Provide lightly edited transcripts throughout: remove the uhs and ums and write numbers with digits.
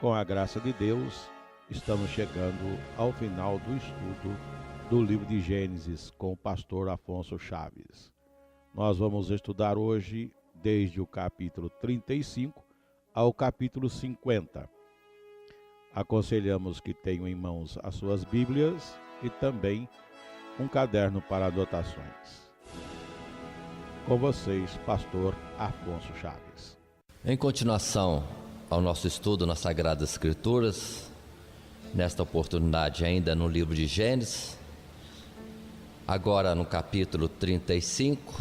Com a graça de Deus, estamos chegando ao final do estudo do livro de Gênesis com o pastor Afonso Chaves. Nós vamos estudar hoje desde o capítulo 35 ao capítulo 50. Aconselhamos que tenham em mãos as suas Bíblias e também um caderno para anotações. Com vocês, pastor Afonso Chaves. Em continuação ao nosso estudo nas Sagradas Escrituras, nesta oportunidade ainda no livro de Gênesis, agora no capítulo 35,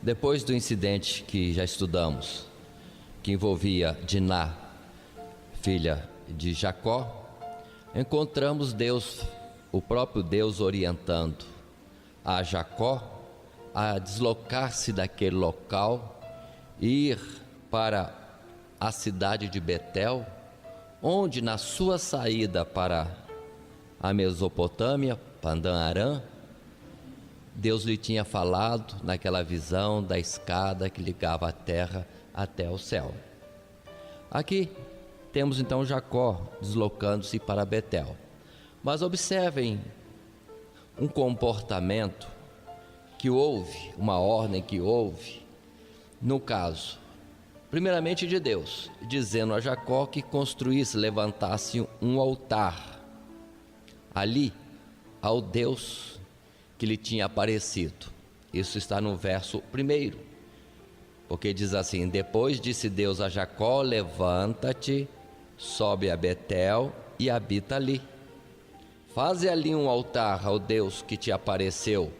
depois do incidente que já estudamos, que envolvia Diná, filha de Jacó, encontramos Deus, o próprio Deus, orientando a Jacó a deslocar-se daquele local e ir para a cidade de Betel, onde na sua saída para a Mesopotâmia, Padan-Aram, Deus lhe tinha falado naquela visão da escada que ligava a terra até o céu. Aqui temos então Jacó deslocando-se para Betel. Mas observem um comportamento que houve, uma ordem que houve, no caso, primeiramente de Deus, dizendo a Jacó que construísse, levantasse um altar ali ao Deus que lhe tinha aparecido. Isso está no verso 1, porque diz assim: depois disse Deus a Jacó: levanta-te, sobe a Betel e habita ali. Faze ali um altar ao Deus que te apareceu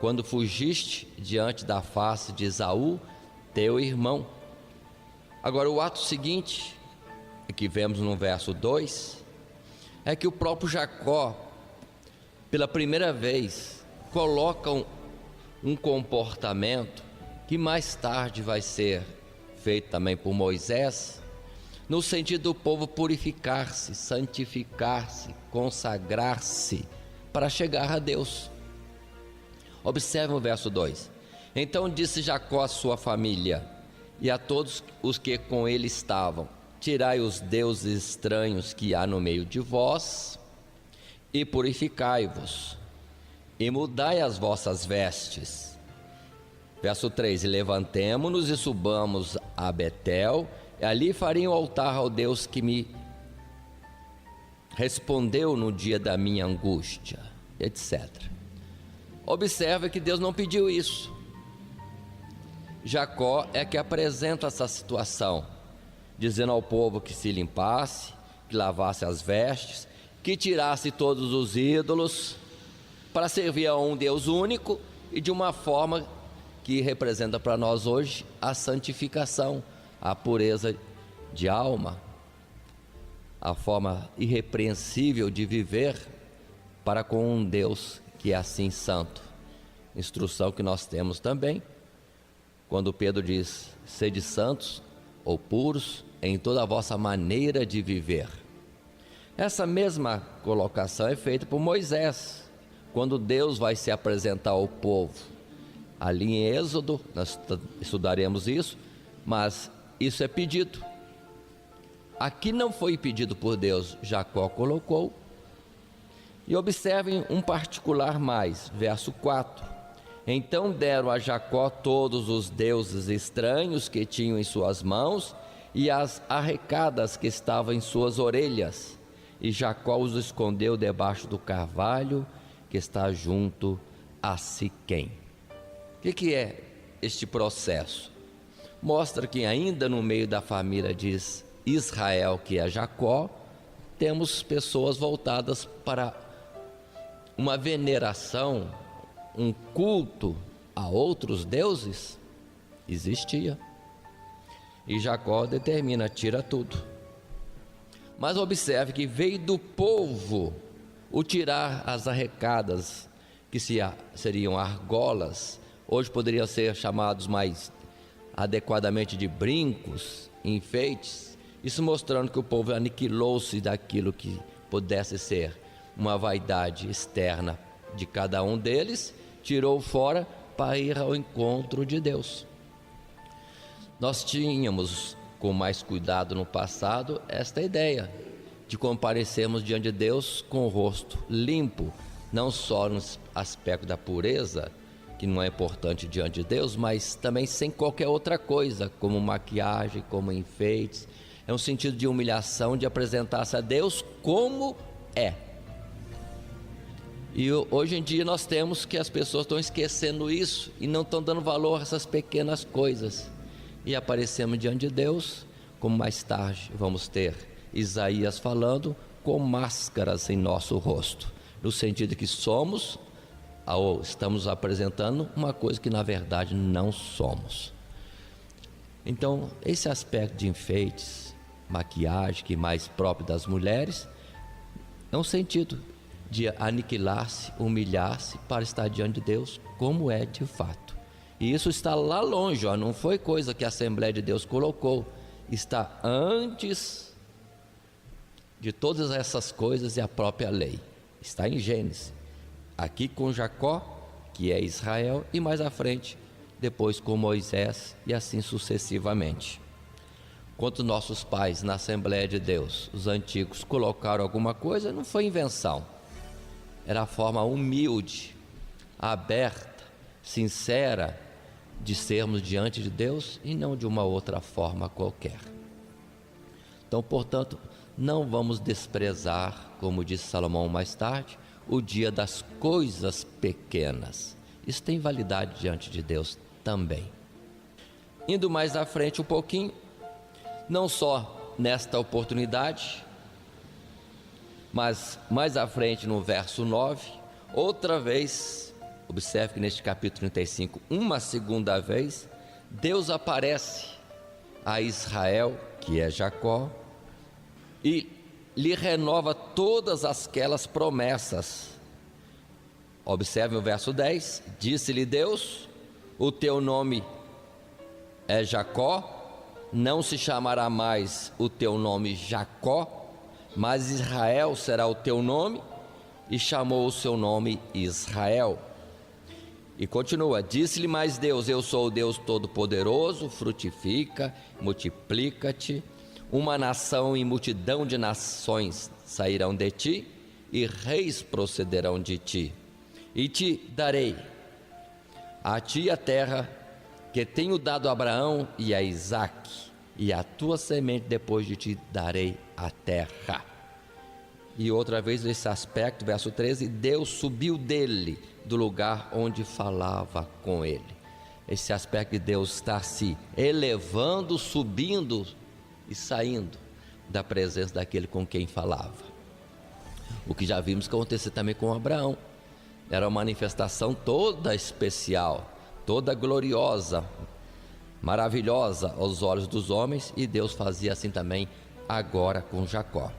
quando fugiste diante da face de Esaú, teu irmão. Agora, o ato seguinte, que vemos no verso 2, é que o próprio Jacó, pela primeira vez, coloca um comportamento que mais tarde vai ser feito também por Moisés, no sentido do povo purificar-se, santificar-se, consagrar-se para chegar a Deus. Observe o verso 2: então disse Jacó à sua família e a todos os que com ele estavam: tirai os deuses estranhos que há no meio de vós e purificai-vos e mudai as vossas vestes. Verso 3: e levantemo-nos e subamos a Betel, e ali farei um altar ao Deus que me respondeu no dia da minha angústia, etc. Observe que Deus não pediu isso. Jacó é que apresenta essa situação, dizendo ao povo que se limpasse, que lavasse as vestes, que tirasse todos os ídolos, para servir a um Deus único e de uma forma que representa para nós hoje a santificação, a pureza de alma, a forma irrepreensível de viver para com um Deus que é assim santo. Instrução que nós temos também quando Pedro diz: sede santos ou puros em toda a vossa maneira de viver. Essa mesma colocação é feita por Moisés, quando Deus vai se apresentar ao povo. Ali em Êxodo, nós estudaremos isso, mas isso é pedido. Aqui não foi pedido por Deus, Jacó colocou. E observem um particular mais, verso 4: então deram a Jacó todos os deuses estranhos que tinham em suas mãos e as arrecadas que estavam em suas orelhas, e Jacó os escondeu debaixo do carvalho que está junto a Siquém. O que é este processo? Mostra que ainda no meio da família de Israel, que é Jacó, temos pessoas voltadas para uma veneração, um culto a outros deuses. Existia. E Jacó determina: tira tudo. Mas observe que veio do povo o tirar as arrecadas, que seriam argolas, hoje poderiam ser chamados mais adequadamente de brincos, enfeites. Isso mostrando que o povo aniquilou-se daquilo que pudesse ser uma vaidade externa de cada um deles, tirou fora para ir ao encontro de Deus. Nós tínhamos com mais cuidado no passado esta ideia de comparecermos diante de Deus com o rosto limpo, não só no aspecto da pureza, que não é importante diante de Deus, mas também sem qualquer outra coisa, como maquiagem, como enfeites. É um sentido de humilhação, de apresentar-se a Deus como é. E hoje em dia nós temos que as pessoas estão esquecendo isso e não estão dando valor a essas pequenas coisas. E aparecemos diante de Deus, como mais tarde vamos ter Isaías falando, com máscaras em nosso rosto, no sentido de que somos, ou estamos apresentando uma coisa que na verdade não somos. Então, esse aspecto de enfeites, maquiagem, que é mais próprio das mulheres, é um sentido de aniquilar-se, humilhar-se para estar diante de Deus como é de fato. E isso está lá longe, não foi coisa que a Assembleia de Deus colocou, está antes de todas essas coisas e a própria lei. Está em Gênesis, aqui com Jacó, que é Israel, e mais à frente, depois com Moisés, e assim sucessivamente. Quando nossos pais na Assembleia de Deus, os antigos, colocaram alguma coisa, não foi invenção, era a forma humilde, aberta, sincera de sermos diante de Deus e não de uma outra forma qualquer. Então, portanto, não vamos desprezar, como disse Salomão mais tarde, o dia das coisas pequenas. Isso tem validade diante de Deus também. Indo mais à frente um pouquinho, não só nesta oportunidade, mas mais à frente no verso 9, outra vez, observe que neste capítulo 35, uma segunda vez, Deus aparece a Israel, que é Jacó, e lhe renova todas aquelas promessas. Observe o verso 10, disse-lhe Deus, o teu nome é Jacó, não se chamará mais o teu nome Jacó, mas Israel será o teu nome, e chamou o seu nome Israel. E continua, disse-lhe mais Deus, eu sou o Deus Todo-Poderoso, frutifica, multiplica-te, uma nação e multidão de nações sairão de ti, e reis procederão de ti, e te darei a ti a terra que tenho dado a Abraão e a Isaque, e a tua semente depois de ti darei a terra. E outra vez esse aspecto, verso 13, Deus subiu dele, do lugar onde falava com ele. Esse aspecto de Deus estar se elevando, subindo e saindo da presença daquele com quem falava. O que já vimos acontecer também com Abraão. Era uma manifestação toda especial, toda gloriosa, maravilhosa aos olhos dos homens, e Deus fazia assim também agora com Jacó.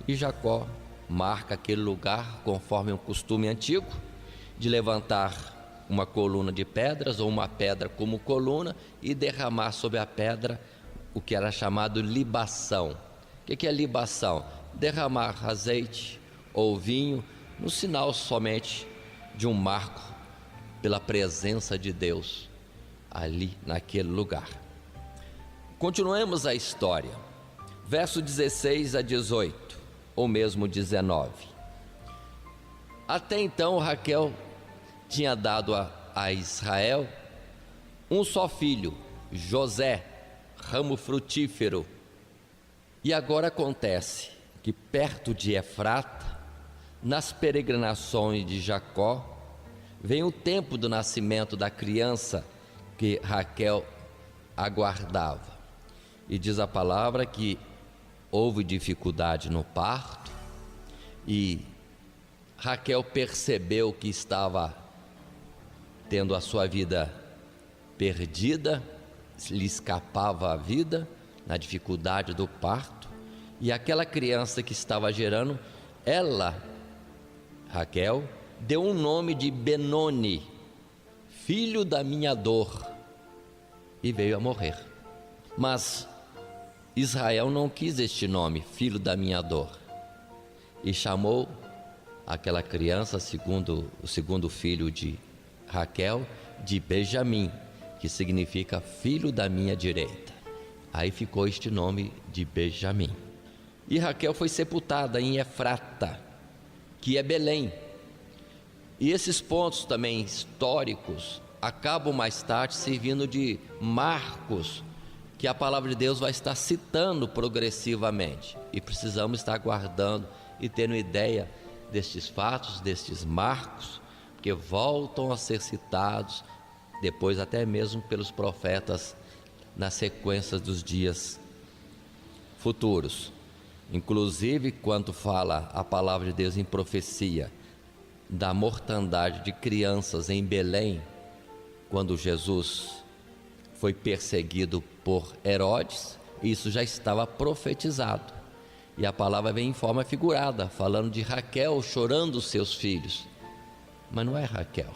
E Jacó marca aquele lugar conforme um costume antigo de levantar uma coluna de pedras ou uma pedra como coluna e derramar sobre a pedra o que era chamado libação. O que é libação? Derramar azeite ou vinho no sinal somente de um marco pela presença de Deus ali naquele lugar. Continuemos a história, verso 16 a 18, ou mesmo 19. Até então Raquel tinha dado a Israel um só filho, José, ramo frutífero. E agora acontece que perto de Efrata, nas peregrinações de Jacó, vem o tempo do nascimento da criança que Raquel aguardava. E diz a palavra que houve dificuldade no parto, e Raquel percebeu que estava tendo a sua vida perdida, lhe escapava a vida na dificuldade do parto, e aquela criança que estava gerando, ela, Raquel, deu um nome de Benoni, filho da minha dor, e veio a morrer. Mas Israel não quis este nome, filho da minha dor, e chamou aquela criança, o segundo filho de Raquel, de Benjamim, que significa filho da minha direita. Aí ficou este nome de Benjamim. E Raquel foi sepultada em Efrata, que é Belém. E esses pontos também históricos acabam mais tarde servindo de marcos que a palavra de Deus vai estar citando progressivamente. E precisamos estar guardando e tendo ideia destes fatos, destes marcos, que voltam a ser citados depois até mesmo pelos profetas na sequência dos dias futuros. Inclusive, quando fala a palavra de Deus em profecia da mortandade de crianças em Belém, quando Jesus foi perseguido por Herodes, isso já estava profetizado. E a palavra vem em forma figurada, falando de Raquel chorando os seus filhos. Mas não é Raquel.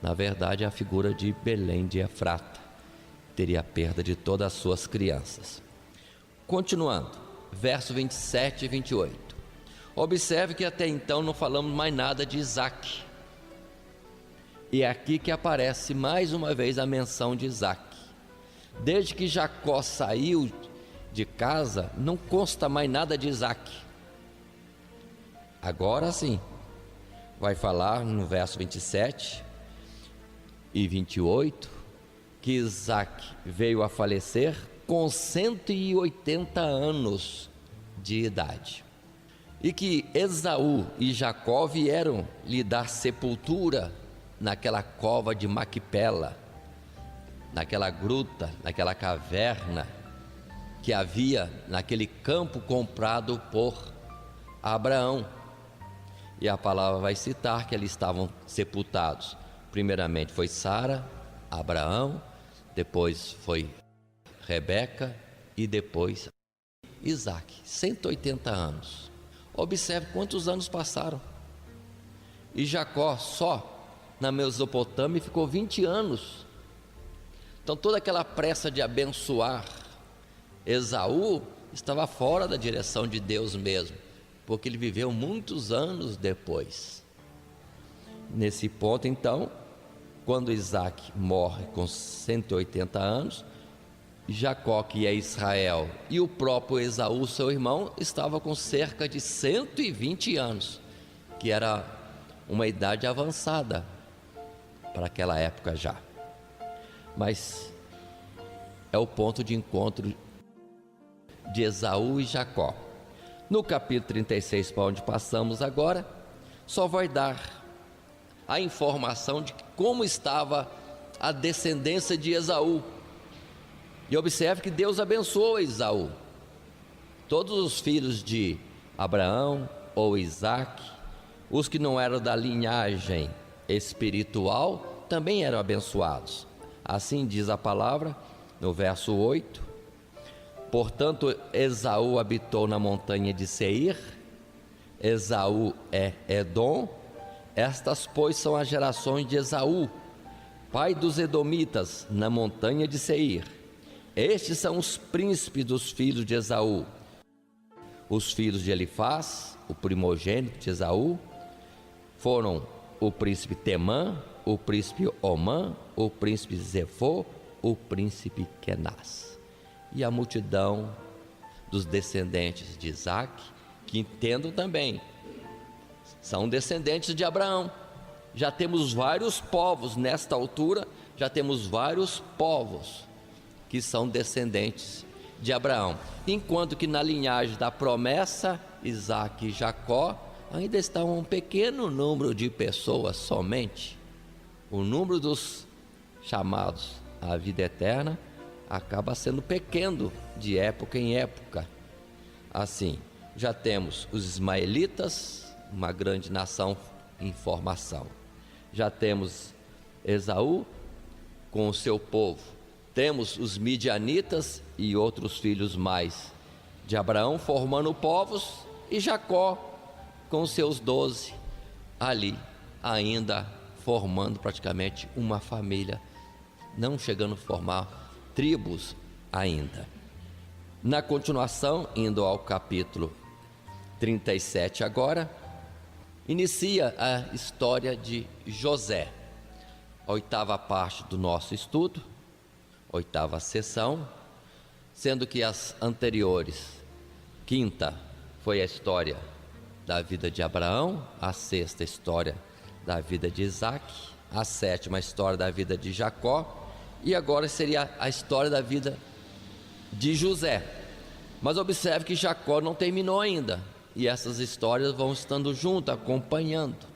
Na verdade, é a figura de Belém de Efrata. Teria a perda de todas as suas crianças. Continuando, verso 27 e 28. Observe que até então não falamos mais nada de Isaque. E é aqui que aparece mais uma vez a menção de Isaque. Desde que Jacó saiu de casa, não consta mais nada de Isaque. Agora sim, vai falar no verso 27 e 28, que Isaque veio a falecer com 180 anos de idade. E que Esaú e Jacó vieram lhe dar sepultura naquela cova de Maquipela, naquela gruta, naquela caverna que havia naquele campo comprado por Abraão. E a palavra vai citar que ali estavam sepultados. Primeiramente foi Sara, Abraão, depois foi Rebeca e depois Isaque. 180 anos. Observe quantos anos passaram. E Jacó só na Mesopotâmia ficou 20 anos. Então toda aquela pressa de abençoar Esaú estava fora da direção de Deus mesmo, porque ele viveu muitos anos depois. Nesse ponto então, quando Isaque morre com 180 anos, Jacó, que é Israel, e o próprio Esaú, seu irmão, estava com cerca de 120 anos, que era uma idade avançada para aquela época já. Mas é o ponto de encontro de Esaú e Jacó. No capítulo 36, para onde passamos agora, só vai dar a informação de como estava a descendência de Esaú. E observe que Deus abençoou Esaú. Todos os filhos de Abraão ou Isaque, os que não eram da linhagem espiritual, também eram abençoados. Assim diz a palavra no verso 8: portanto, Esaú habitou na montanha de Seir. Esaú é Edom. Estas, pois, são as gerações de Esaú, pai dos edomitas, na montanha de Seir. Estes são os príncipes dos filhos de Esaú: os filhos de Elifaz, o primogênito de Esaú, foram o príncipe Temã, o príncipe Omã, o príncipe Zefô, o príncipe Kenaz. E a multidão dos descendentes de Isaque, que entendam também, são descendentes de Abraão. Já temos vários povos nesta altura, já temos vários povos que são descendentes de Abraão. Enquanto que na linhagem da promessa, Isaque e Jacó, ainda está um pequeno número de pessoas somente. O número dos chamados à vida eterna acaba sendo pequeno de época em época. Assim, já temos os ismaelitas, uma grande nação em formação. Já temos Esaú com o seu povo. Temos os midianitas e outros filhos mais de Abraão formando povos, e Jacó com seus 12 ali ainda formando praticamente uma família, não chegando a formar tribos ainda. Na continuação, indo ao capítulo 37 agora, inicia a história de José, a 8ª parte do nosso estudo, 8ª sessão, sendo que as anteriores, quinta foi a história da vida de Abraão, a sexta história da vida de Isaac, a sétima história da vida de Jacó, e agora seria a história da vida de José. Mas observe que Jacó não terminou ainda, e essas histórias vão estando juntas, acompanhando.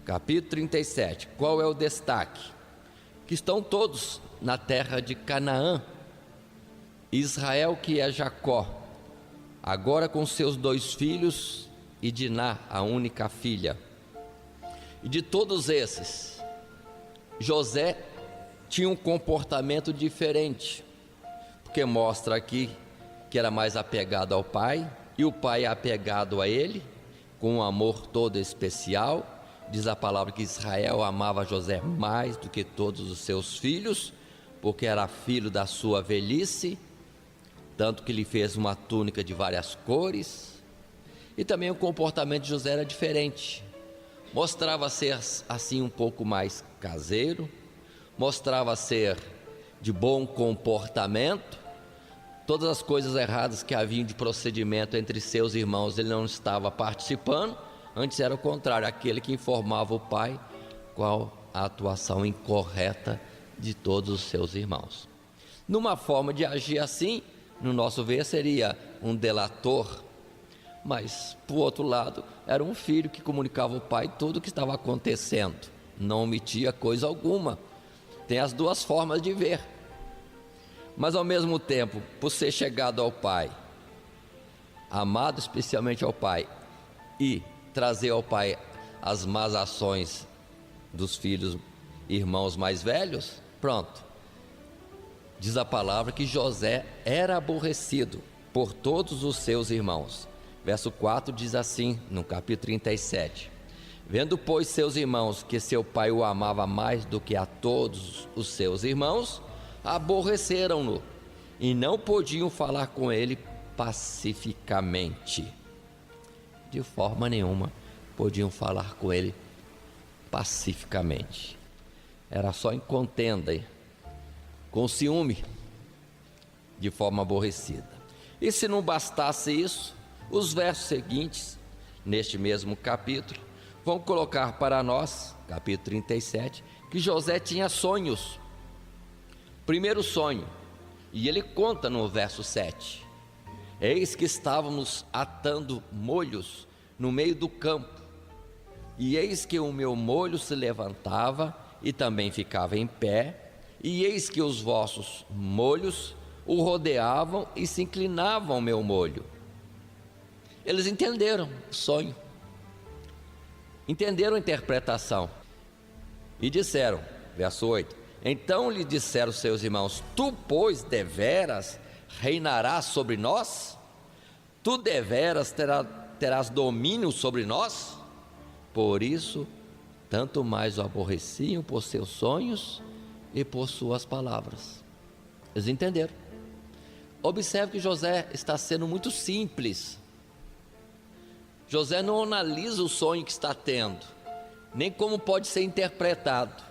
Capítulo 37, qual é o destaque? Que estão todos na terra de Canaã. Israel, que é Jacó, agora com seus 2 filhos, e Diná, a única filha. E de todos esses, José tinha um comportamento diferente, porque mostra aqui que era mais apegado ao pai, e o pai é apegado a ele, com um amor todo especial. Diz a palavra que Israel amava José mais do que todos os seus filhos, porque era filho da sua velhice, tanto que lhe fez uma túnica de várias cores. E também o comportamento de José era diferente, mostrava ser assim um pouco mais caseiro, mostrava ser de bom comportamento. Todas as coisas erradas que haviam de procedimento entre seus irmãos, ele não estava participando. Antes era o contrário, aquele que informava o pai qual a atuação incorreta de todos os seus irmãos. Numa forma de agir assim, no nosso ver, seria um delator, mas por outro lado, era um filho que comunicava ao pai tudo o que estava acontecendo, não omitia coisa alguma. Tem as duas formas de ver, mas ao mesmo tempo, por ser chegado ao pai, amado especialmente ao pai, e trazer ao pai as más ações dos filhos, irmãos mais velhos, pronto. Diz a palavra que José era aborrecido por todos os seus irmãos. Verso 4 diz assim, no capítulo 37: vendo, pois, seus irmãos que seu pai o amava mais do que a todos os seus irmãos, aborreceram-no e não podiam falar com ele pacificamente. De forma nenhuma podiam falar com ele pacificamente. Era só em contenda, com ciúme, de forma aborrecida. E se não bastasse isso, os versos seguintes, neste mesmo capítulo, vão colocar para nós, capítulo 37, que José tinha sonhos. Primeiro sonho, e ele conta no verso 7: eis que estávamos atando molhos no meio do campo, e eis que o meu molho se levantava e também ficava em pé, e eis que os vossos molhos o rodeavam e se inclinavam ao meu molho. Eles entenderam o sonho, entenderam a interpretação, e disseram, verso 8: então lhe disseram seus irmãos: tu, pois, deveras reinarás sobre nós? Tu deveras terás domínio sobre nós? Por isso, tanto mais o aborreciam por seus sonhos e por suas palavras. Eles entenderam. Observe que José está sendo muito simples. José não analisa o sonho que está tendo, nem como pode ser interpretado.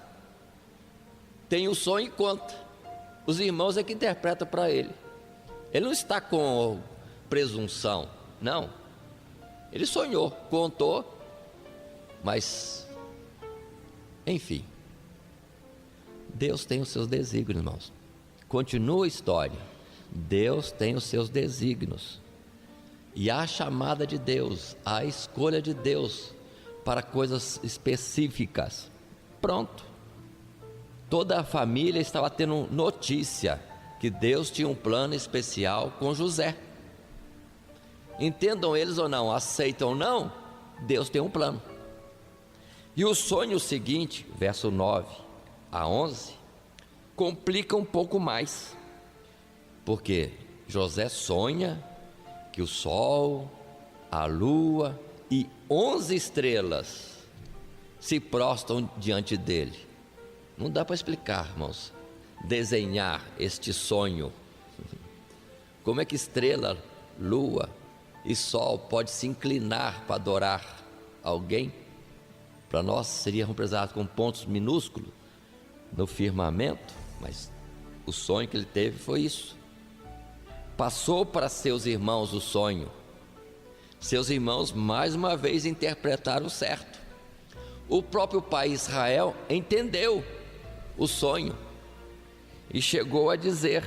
Tem o sonho e conta. Os irmãos é que interpretam para ele. Ele não está com presunção, não. Ele sonhou, contou, mas, enfim, Deus tem os seus desígnios, irmãos. Continua a história. Deus tem os seus desígnios. E há a chamada de Deus, a escolha de Deus para coisas específicas. Pronto. Toda a família estava tendo notícia que Deus tinha um plano especial com José. Entendam eles ou não, aceitam ou não, Deus tem um plano. E o sonho seguinte, verso 9 a 11, complica um pouco mais, porque José sonha que o sol, a lua e 11 estrelas se prostram diante dele. Não dá para explicar, irmãos, desenhar este sonho. Como é que estrela, lua e sol pode se inclinar para adorar alguém? Para nós seria representado com pontos minúsculos no firmamento, mas o sonho que ele teve foi isso. passou para seus irmãos o sonho. Seus irmãos mais uma vez interpretaram certo. O próprio pai Israel entendeu o sonho e chegou a dizer,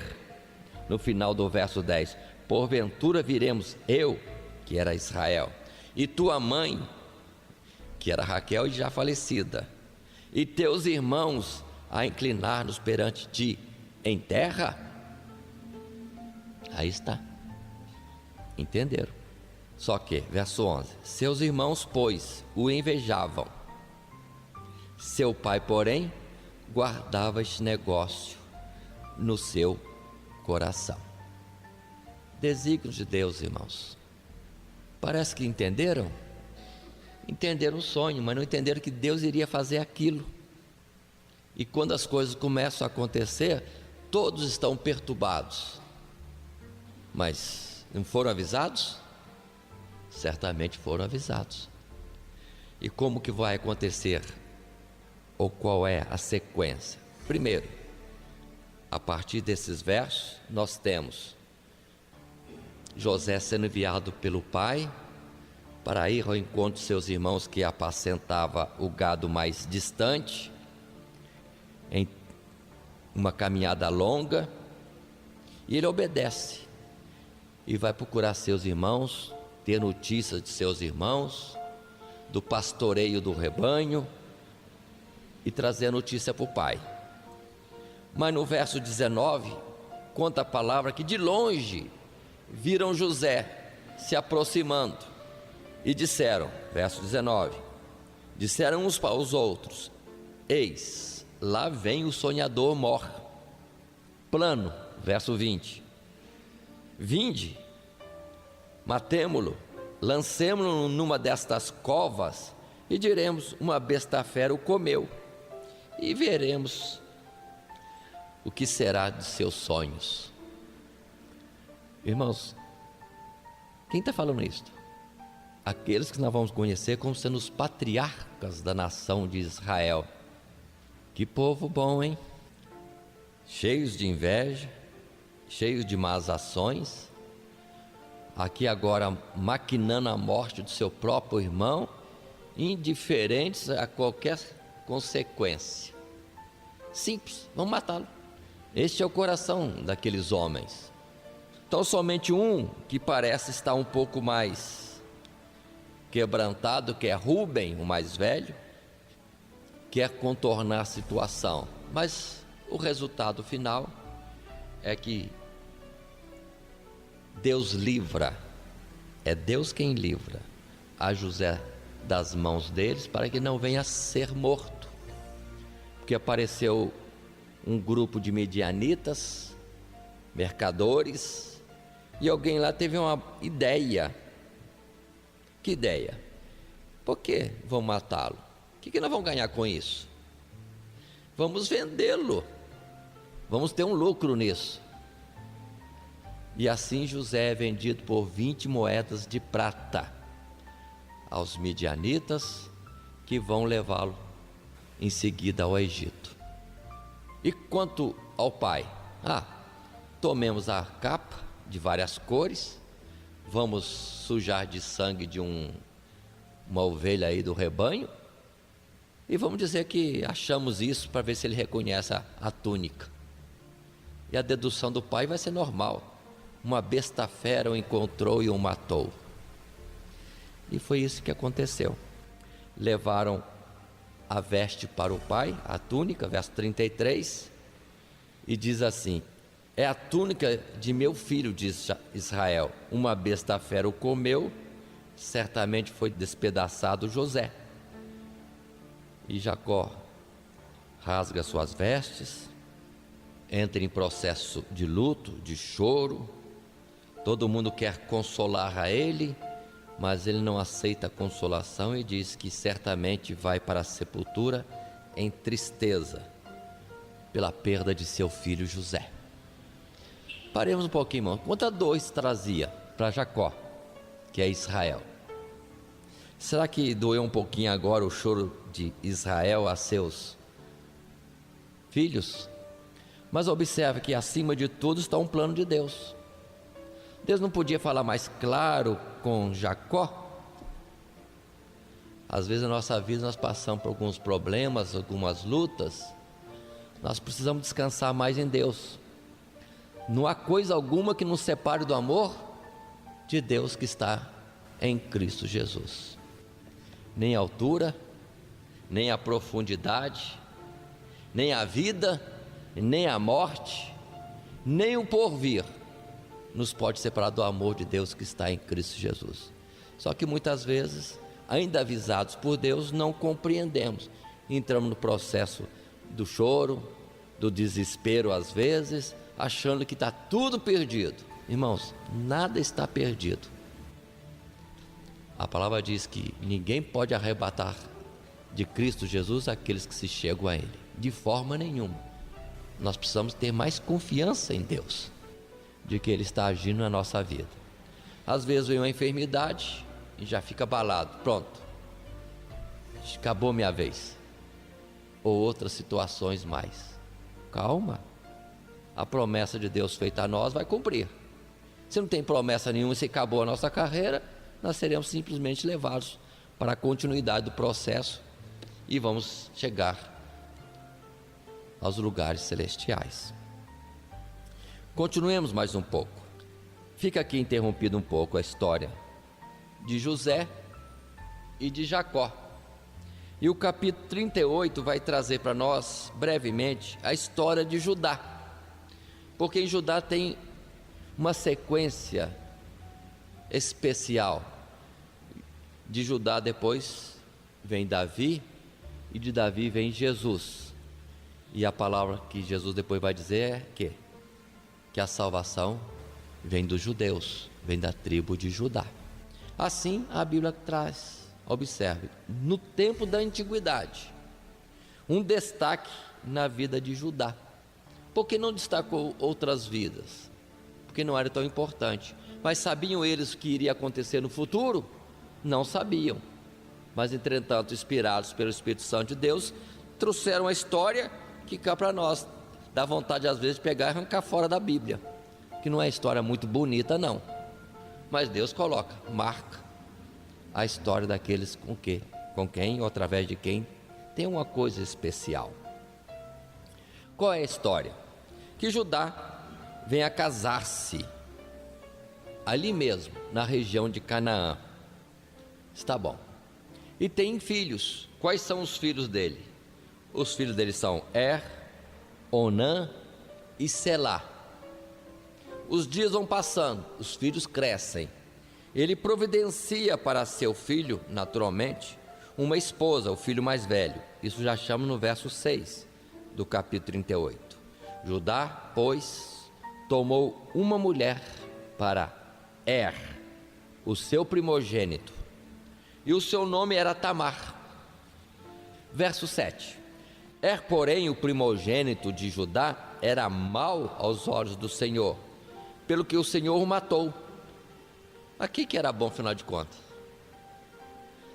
no final do verso 10: porventura viremos eu, que era Israel, e tua mãe, que era Raquel e já falecida, e teus irmãos a inclinar-nos perante ti em terra? Aí está, entenderam. Só que, verso 11: seus irmãos, pois, o invejavam. Seu pai, porém, guardava este negócio no seu coração. Desígnios de Deus, irmãos. Parece que entenderam. Entenderam o sonho, mas não entenderam que Deus iria fazer aquilo. E quando as coisas começam a acontecer, todos estão perturbados. Mas não foram avisados? Certamente foram avisados. E como que vai acontecer? Ou qual é a sequência? Primeiro, a partir desses versos, nós temos José sendo enviado pelo pai para ir ao encontro de seus irmãos que apacentava o gado mais distante, em uma caminhada longa, e ele obedece e vai procurar seus irmãos, ter notícias de seus irmãos, do pastoreio do rebanho, e trazer a notícia para o pai. Mas no verso 19, conta a palavra que de longe viram José se aproximando e disseram, verso 19, disseram uns para os outros: eis, lá vem o sonhador mor. Plano, verso 20, vinde, matemo-lo, lancemo-lo numa destas covas e diremos: uma besta fera o comeu, e veremos o que será de seus sonhos. Irmãos, quem está falando isso? Aqueles que nós vamos conhecer como sendo os patriarcas da nação de Israel. Que povo bom, hein? Cheios de inveja, cheios de más ações, aqui agora maquinando a morte do seu próprio irmão, indiferentes a qualquer consequência. Simples, vamos matá-lo. Este é o coração daqueles homens. Então somente um que parece estar um pouco mais quebrantado, que é Rúben, o mais velho, quer contornar a situação, mas o resultado final é que Deus livra, é Deus quem livra a José das mãos deles, para que não venha a ser morto, porque apareceu um grupo de midianitas, mercadores, e alguém lá teve uma ideia. Que ideia? Por que vão matá-lo? O que nós vamos ganhar com isso? Vamos vendê-lo, vamos ter um lucro nisso. E assim José é vendido por 20 moedas de prata aos midianitas, que vão levá-lo em seguida ao Egito. E quanto ao pai? Tomemos a capa de várias cores, vamos sujar de sangue de uma ovelha aí do rebanho, e vamos dizer que achamos isso para ver se ele reconhece a túnica. E a dedução do pai vai ser normal: uma besta fera o encontrou e o matou. E foi isso que aconteceu. Levaram a veste para o pai, a túnica, verso 33, e diz assim: é a túnica de meu filho, diz Israel, uma besta fera o comeu, certamente foi despedaçado José. E Jacó rasga suas vestes, entra em processo de luto, de choro. Todo mundo quer consolar a ele, mas ele não aceita a consolação e diz que certamente vai para a sepultura em tristeza pela perda de seu filho José. Paremos um pouquinho, irmão. Quanta dor isso trazia para Jacó, que é Israel? Será que doeu um pouquinho agora o choro de Israel a seus filhos? Mas observe que acima de tudo está um plano de Deus. Deus não podia falar mais claro com Jacó? Às vezes na nossa vida nós passamos por alguns problemas, algumas lutas. Nós precisamos descansar mais em Deus. Não há coisa alguma que nos separe do amor de Deus que está em Cristo Jesus. Nem a altura, nem a profundidade, nem a vida, nem a morte, nem o porvir nos pode separar do amor de Deus que está em Cristo Jesus. Só que muitas vezes, ainda avisados por Deus, não compreendemos. Entramos no processo do choro, do desespero às vezes, achando que está tudo perdido. Irmãos, nada está perdido. A palavra diz que ninguém pode arrebatar de Cristo Jesus aqueles que se chegam a Ele, de forma nenhuma. Nós precisamos ter mais confiança em Deus, de que Ele está agindo na nossa vida. Às vezes vem uma enfermidade e já fica abalado, pronto, acabou minha vez. Ou outras situações mais. Calma, a promessa de Deus feita a nós vai cumprir. Se não tem promessa nenhuma, se acabou a nossa carreira, nós seremos simplesmente levados para a continuidade do processo e vamos chegar aos lugares celestiais. Continuemos mais um pouco. Fica aqui interrompido um pouco a história de José e de Jacó. E o capítulo 38 vai trazer para nós, brevemente, a história de Judá. Porque em Judá tem uma sequência especial. De Judá depois vem Davi, e de Davi vem Jesus. E a palavra que Jesus depois vai dizer é que a salvação vem dos judeus, vem da tribo de Judá. Assim a Bíblia traz. Observe, no tempo da antiguidade, um destaque na vida de Judá. Por que não destacou outras vidas? Porque não era tão importante. Mas sabiam eles o que iria acontecer no futuro? Não sabiam. Mas entretanto, inspirados pelo Espírito Santo de Deus, trouxeram a história que cá para nós dá vontade às vezes de pegar e arrancar fora da Bíblia, que não é história muito bonita não, mas Deus coloca, marca a história daqueles com quem ou através de quem tem uma coisa especial. Qual é a história? Que Judá vem a casar-se ali mesmo, na região de Canaã. Está bom. E tem filhos. Quais são os filhos dele? Os filhos dele são Onã e Selá. Os dias vão passando, os filhos crescem. Ele providencia para seu filho, naturalmente, uma esposa, o filho mais velho. Isso já chama no verso 6 do capítulo 38. Judá, pois, tomou uma mulher para o seu primogênito, e o seu nome era Tamar. Verso 7. Porém, o primogênito de Judá era mau aos olhos do Senhor, pelo que o Senhor o matou. Aqui que era bom, afinal de contas.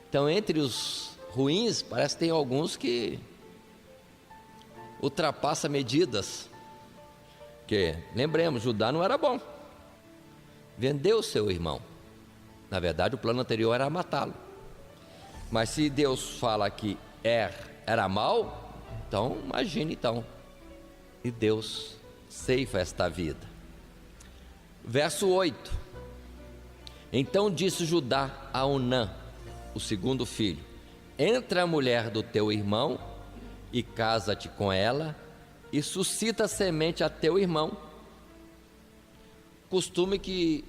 Então, entre os ruins, parece que tem alguns que ultrapassam medidas. Que, lembremos, Judá não era bom. Vendeu seu irmão. Na verdade, o plano anterior era matá-lo. Mas se Deus fala que era mau, então imagine então. E Deus ceifa esta vida. Verso 8. Então disse Judá a Onã, o segundo filho: entra a mulher do teu irmão e casa-te com ela, e suscita semente a teu irmão. Costume que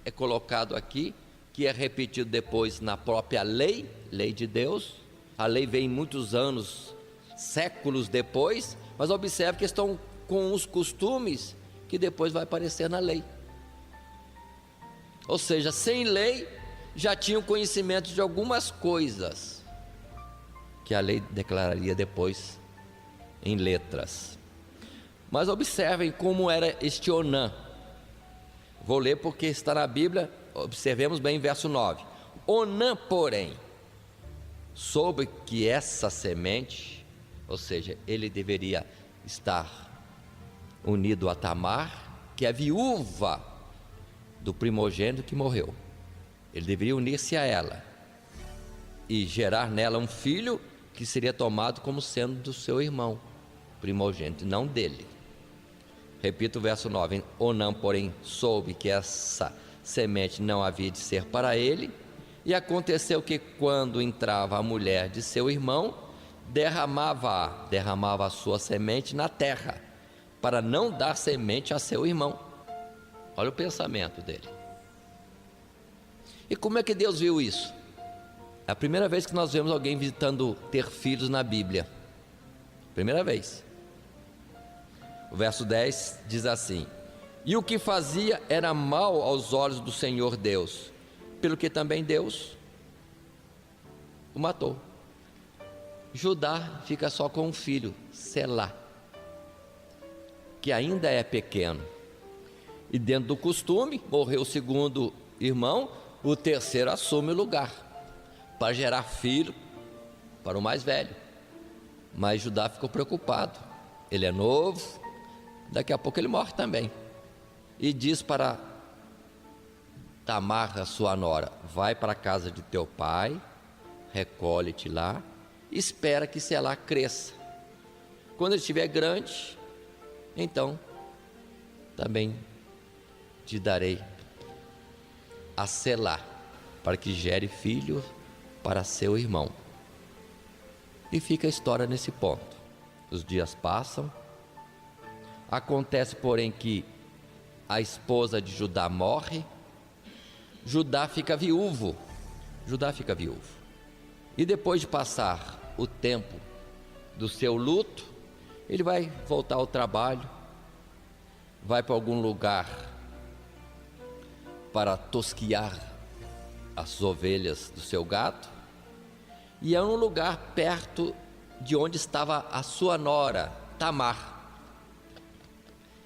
é colocado aqui, que é repetido depois na própria lei de Deus. A lei vem muitos anos, séculos depois, mas observe que estão com os costumes que depois vai aparecer na lei. Ou seja, sem lei, já tinham conhecimento de algumas coisas que a lei declararia depois em letras. Mas observem como era este Onã. Vou ler porque está na Bíblia, observemos bem verso 9. Onã, porém, soube que essa semente, ou seja, ele deveria estar unido a Tamar, que é viúva do primogênito que morreu. Ele deveria unir-se a ela e gerar nela um filho que seria tomado como sendo do seu irmão primogênito, não dele. Repito o verso 9: Onã, porém, soube que essa semente não havia de ser para ele, e aconteceu que, quando entrava a mulher de seu irmão, derramava a sua semente na terra, para não dar semente a seu irmão. Olha o pensamento dele. E como é que Deus viu isso? É a primeira vez que nós vemos alguém visitando ter filhos na Bíblia. Primeira vez. O verso 10 diz assim: E o que fazia era mal aos olhos do Senhor Deus, pelo que também Deus o matou. Judá fica só com um filho, Selá, que ainda é pequeno. E dentro do costume, morreu o segundo irmão, o terceiro assume o lugar, para gerar filho para o mais velho. Mas Judá ficou preocupado. Ele é novo, daqui a pouco ele morre também. E diz para Tamar, a sua nora: vai para a casa de teu pai, recolhe-te lá, espera que Selá cresça. Quando ele estiver grande, então também te darei a Selá, para que gere filho para seu irmão. E fica a história nesse ponto. Os dias passam. Acontece, porém, que a esposa de Judá morre. Judá fica viúvo. E depois de passar o tempo do seu luto, ele vai voltar ao trabalho, vai para algum lugar para tosquiar as ovelhas do seu gado, e é um lugar perto de onde estava a sua nora, Tamar.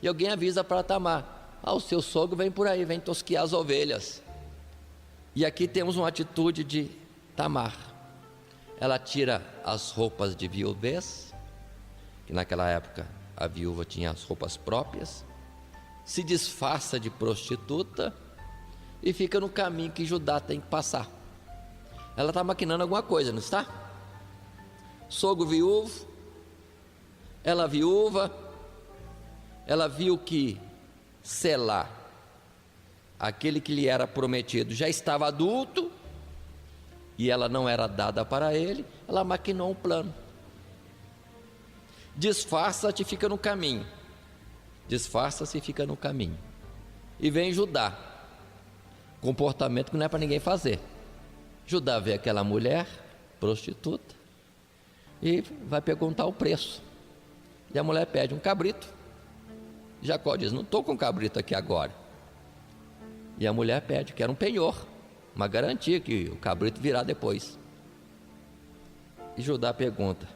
E alguém avisa para Tamar: o seu sogro vem por aí, vem tosquiar as ovelhas. E aqui temos uma atitude de Tamar. Ela tira as roupas de viuvez, que naquela época a viúva tinha as roupas próprias, se disfarça de prostituta e fica no caminho que Judá tem que passar. Ela está maquinando alguma coisa, não está? Sogro viúvo, ela viúva, ela viu que Selá, aquele que lhe era prometido, já estava adulto e ela não era dada para ele. Ela maquinou um plano. Disfarça-te e fica no caminho. Disfarça-se e fica no caminho. E vem Judá. Comportamento que não é para ninguém fazer. Judá vê aquela mulher prostituta e vai perguntar o preço. E a mulher pede um cabrito. Jacó diz: não estou com cabrito aqui agora. E a mulher pede, quer um penhor, uma garantia que o cabrito virá depois. E Judá pergunta: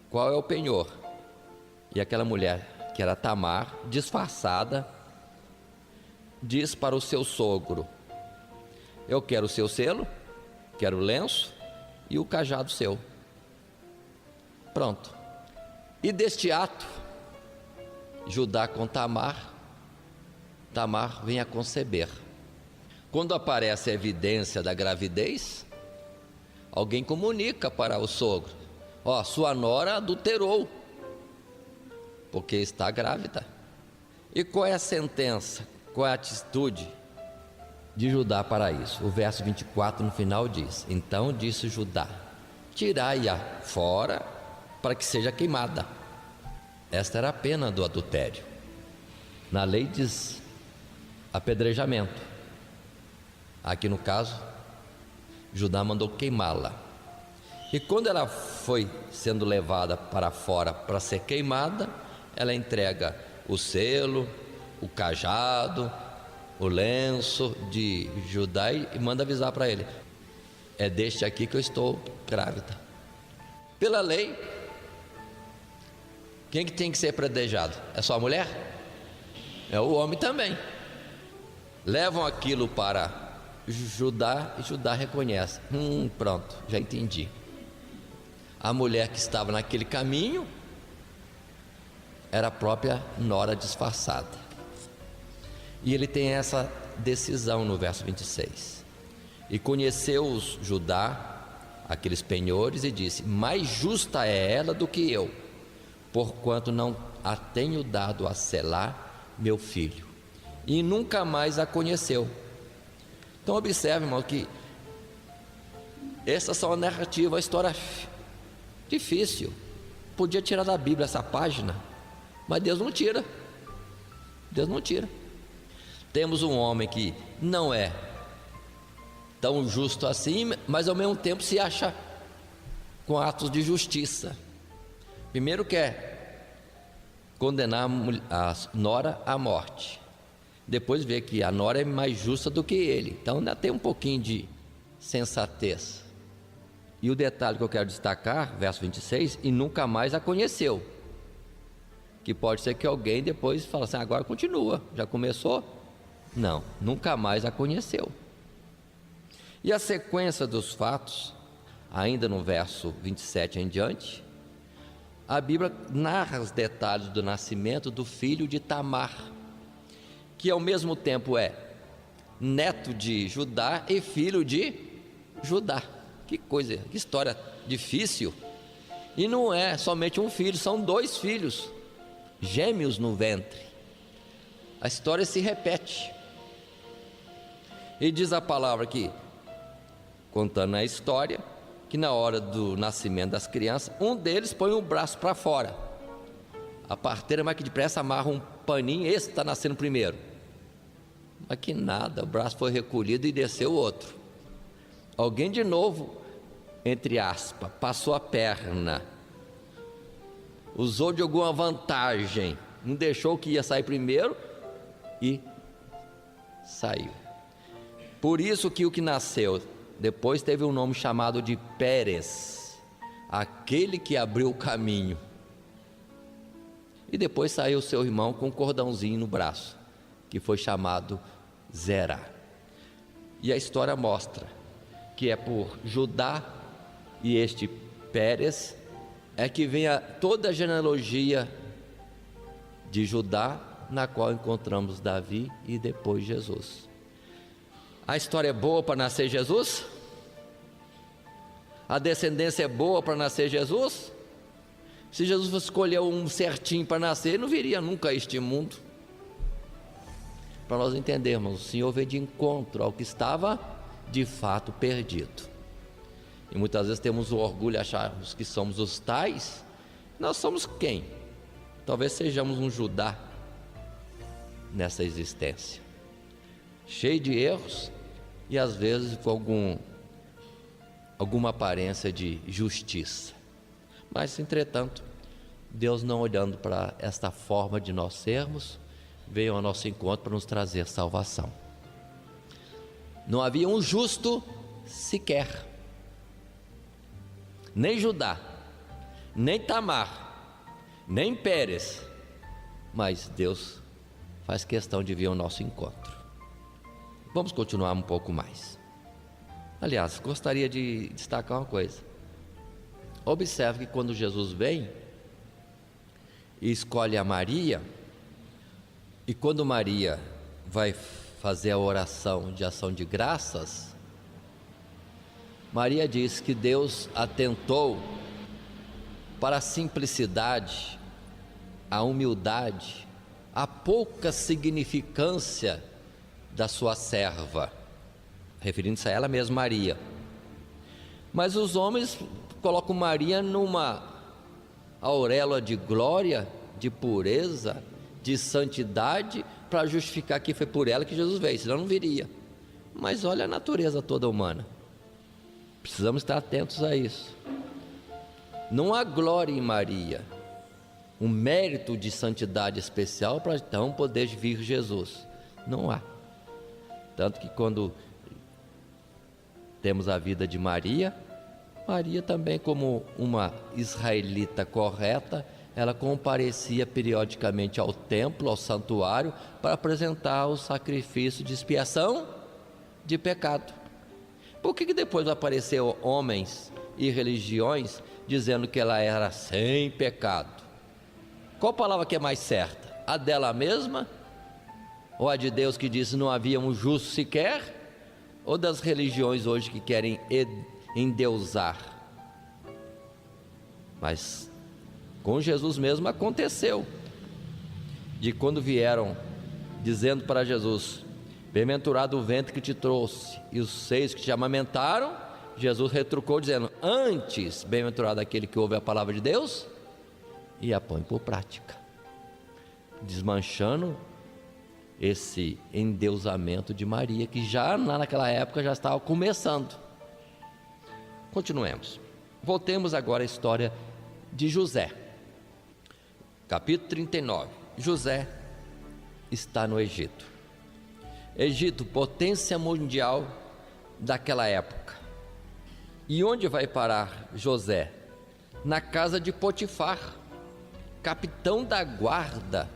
qual é o penhor? E aquela mulher, que era Tamar, disfarçada, diz para o seu sogro: eu quero o seu selo, quero o lenço e o cajado seu. Pronto. E deste ato, Judá com Tamar vem a conceber. Quando aparece a evidência da gravidez, alguém comunica para o sogro: sua nora adulterou, porque está grávida. E qual é a sentença? Qual é a atitude de Judá para isso? O verso 24 no final diz: então disse Judá: tirai-a fora para que seja queimada. Esta era a pena do adultério. Na lei diz apedrejamento. Aqui no caso, Judá mandou queimá-la. E quando ela foi sendo levada para fora para ser queimada, ela entrega o selo, o cajado, o lenço de Judá e manda avisar para ele: é deste aqui que eu estou grávida. Pela lei, quem que tem que ser apedrejado? É só a mulher? É o homem também. Levam aquilo para Judá e Judá reconhece: pronto, já entendi. A mulher que estava naquele caminho era a própria nora disfarçada. E ele tem essa decisão no verso 26. E conheceu-os Judá, aqueles penhores, e disse: mais justa é ela do que eu, porquanto não a tenho dado a Selá, meu filho. E nunca mais a conheceu. Então observe, irmão, que essa é só a narrativa, a história difícil. Podia tirar da Bíblia essa página, mas Deus não tira. Deus não tira. Temos um homem que não é tão justo assim, mas ao mesmo tempo se acha com atos de justiça. Primeiro quer condenar a nora à morte, depois vê que a nora é mais justa do que ele. Então ainda tem um pouquinho de sensatez. E o detalhe que eu quero destacar, verso 26, e nunca mais a conheceu. Que pode ser que alguém depois fale assim: agora continua, já começou? Não, nunca mais a conheceu. E a sequência dos fatos, ainda no verso 27 em diante, a Bíblia narra os detalhes do nascimento do filho de Tamar, que ao mesmo tempo é neto de Judá e filho de Judá. Que coisa, que história difícil. E não é somente um filho, são dois filhos, gêmeos no ventre. A história se repete. E diz a palavra que, contando a história, que na hora do nascimento das crianças, um deles põe o braço para fora. A parteira, mais que depressa, amarra um paninho, esse está nascendo primeiro. Mas que nada, o braço foi recolhido e desceu o outro. Alguém de novo, entre aspas, passou a perna, usou de alguma vantagem, não deixou o que ia sair primeiro e saiu. Por isso que o que nasceu depois teve um nome chamado de Pérez, aquele que abriu o caminho. E depois saiu seu irmão com um cordãozinho no braço, que foi chamado Zerá. E a história mostra que é por Judá e este Pérez é que vem toda a genealogia de Judá, na qual encontramos Davi e depois Jesus. A história é boa para nascer Jesus? A descendência é boa para nascer Jesus? Se Jesus fosse escolher um certinho para nascer, não viria nunca a este mundo. Para nós entendermos, o Senhor veio de encontro ao que estava de fato perdido. E muitas vezes temos o orgulho de acharmos que somos os tais. Nós somos quem? Talvez sejamos um Judá nessa existência, cheio de erros e às vezes com alguma aparência de justiça. Mas entretanto, Deus, não olhando para esta forma de nós sermos, veio ao nosso encontro para nos trazer salvação. Não havia um justo sequer, nem Judá, nem Tamar, nem Pérez, mas Deus faz questão de vir ao nosso encontro. Vamos continuar um pouco mais. Aliás, gostaria de destacar uma coisa. Observe que quando Jesus vem e escolhe a Maria, e quando Maria vai fazer a oração de ação de graças, Maria diz que Deus atentou para a simplicidade, a humildade, a pouca significância da sua serva, referindo-se a ela mesma, Maria. Mas os homens colocam Maria numa auréola de glória, de pureza, de santidade, para justificar que foi por ela que Jesus veio, senão não viria. Mas olha a natureza toda humana, precisamos estar atentos a isso. Não há glória em Maria, um mérito de santidade especial para então poder vir Jesus, não há. Tanto que quando temos a vida de Maria, Maria também, como uma israelita correta, ela comparecia periodicamente ao templo, ao santuário, para apresentar o sacrifício de expiação de pecado. Por que depois apareceu homens e religiões dizendo que ela era sem pecado? Qual palavra que é mais certa? A dela mesma Ou a de Deus que disse não havia um justo sequer? Ou das religiões hoje que querem endeusar? Mas com Jesus mesmo aconteceu, de quando vieram dizendo para Jesus: bem-aventurado o ventre que te trouxe e os seios que te amamentaram, Jesus retrucou dizendo: antes, bem-aventurado aquele que ouve a palavra de Deus e a põe por prática, desmanchando esse endeusamento de Maria, que já naquela época já estava começando. Continuemos, voltemos agora à história de José, capítulo 39. José está no Egito. Egito, potência mundial daquela época. E onde vai parar José? Na casa de Potifar, capitão da guarda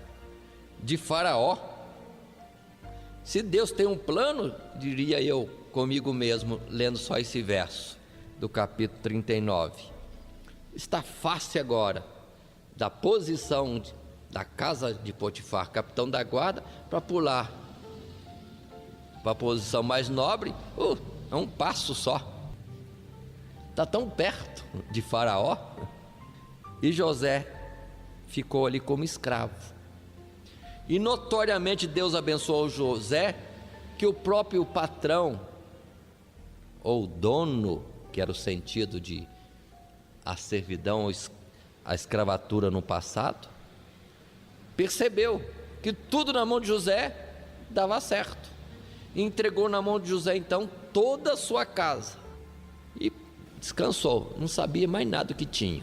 de Faraó. Se Deus tem um plano, diria eu comigo mesmo, lendo só esse verso do capítulo 39, está fácil agora da posição da casa de Potifar, capitão da guarda, para pular para a posição mais nobre. É um passo só, está tão perto de Faraó. E José ficou ali como escravo. E notoriamente Deus abençoou José, que o próprio patrão, ou dono, que era o sentido de a servidão, a escravatura no passado, percebeu que tudo na mão de José dava certo, e entregou na mão de José então toda a sua casa, e descansou, não sabia mais nada do que tinha,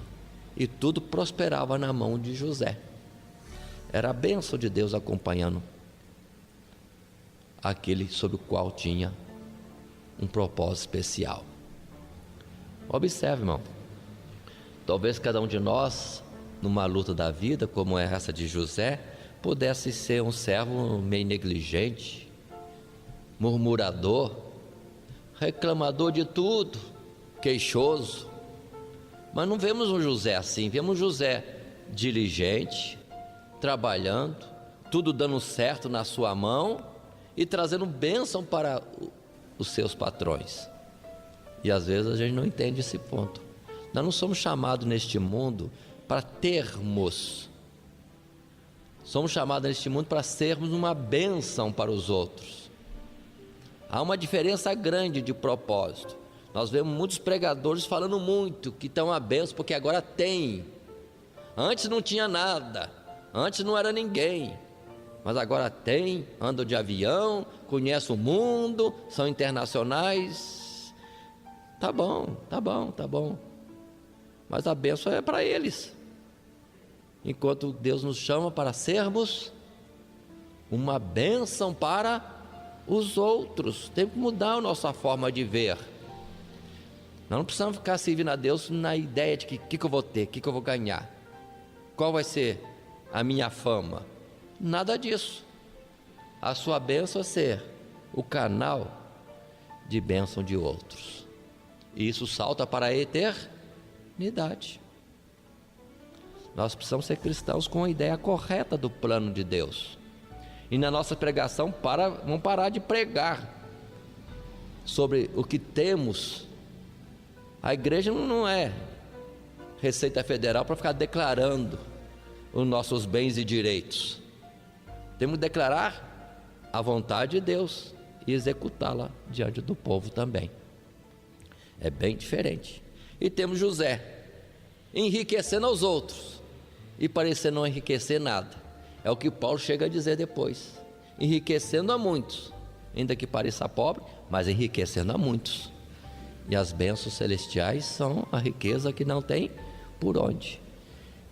e tudo prosperava na mão de José. Era a bênção de Deus acompanhando aquele sobre o qual tinha um propósito especial. Observe, irmão, talvez cada um de nós, numa luta da vida, como é essa de José, pudesse ser um servo meio negligente, murmurador, reclamador de tudo, queixoso. Mas não vemos um José assim, vemos um José diligente, trabalhando, tudo dando certo na sua mão e trazendo bênção para os seus patrões. E às vezes a gente não entende esse ponto. Nós não somos chamados neste mundo para termos, somos chamados neste mundo para sermos uma bênção para os outros. Há uma diferença grande de propósito. Nós vemos muitos pregadores falando muito que estão a bênção porque agora tem. Antes não tinha nada, antes não era ninguém, mas agora tem, andam de avião, conhecem o mundo, são internacionais. Tá bom, mas a bênção é para eles, enquanto Deus nos chama para sermos uma bênção para os outros. Tem que mudar a nossa forma de ver. Nós não precisamos ficar servindo a Deus na ideia de que eu vou ter, que eu vou ganhar, qual vai ser a minha fama. Nada disso. A sua bênção é ser o canal de bênção de outros, e isso salta para a eternidade. Nós precisamos ser cristãos com a ideia correta do plano de Deus. E na nossa pregação vamos parar de pregar sobre o que temos. A igreja não é Receita Federal para ficar declarando os nossos bens e direitos. Temos que declarar a vontade de Deus e executá-la diante do povo também. É bem diferente. E temos José enriquecendo aos outros e parecendo não enriquecer nada. É o que Paulo chega a dizer depois: enriquecendo a muitos, ainda que pareça pobre, mas enriquecendo a muitos. E as bênçãos celestiais são a riqueza que não tem por onde.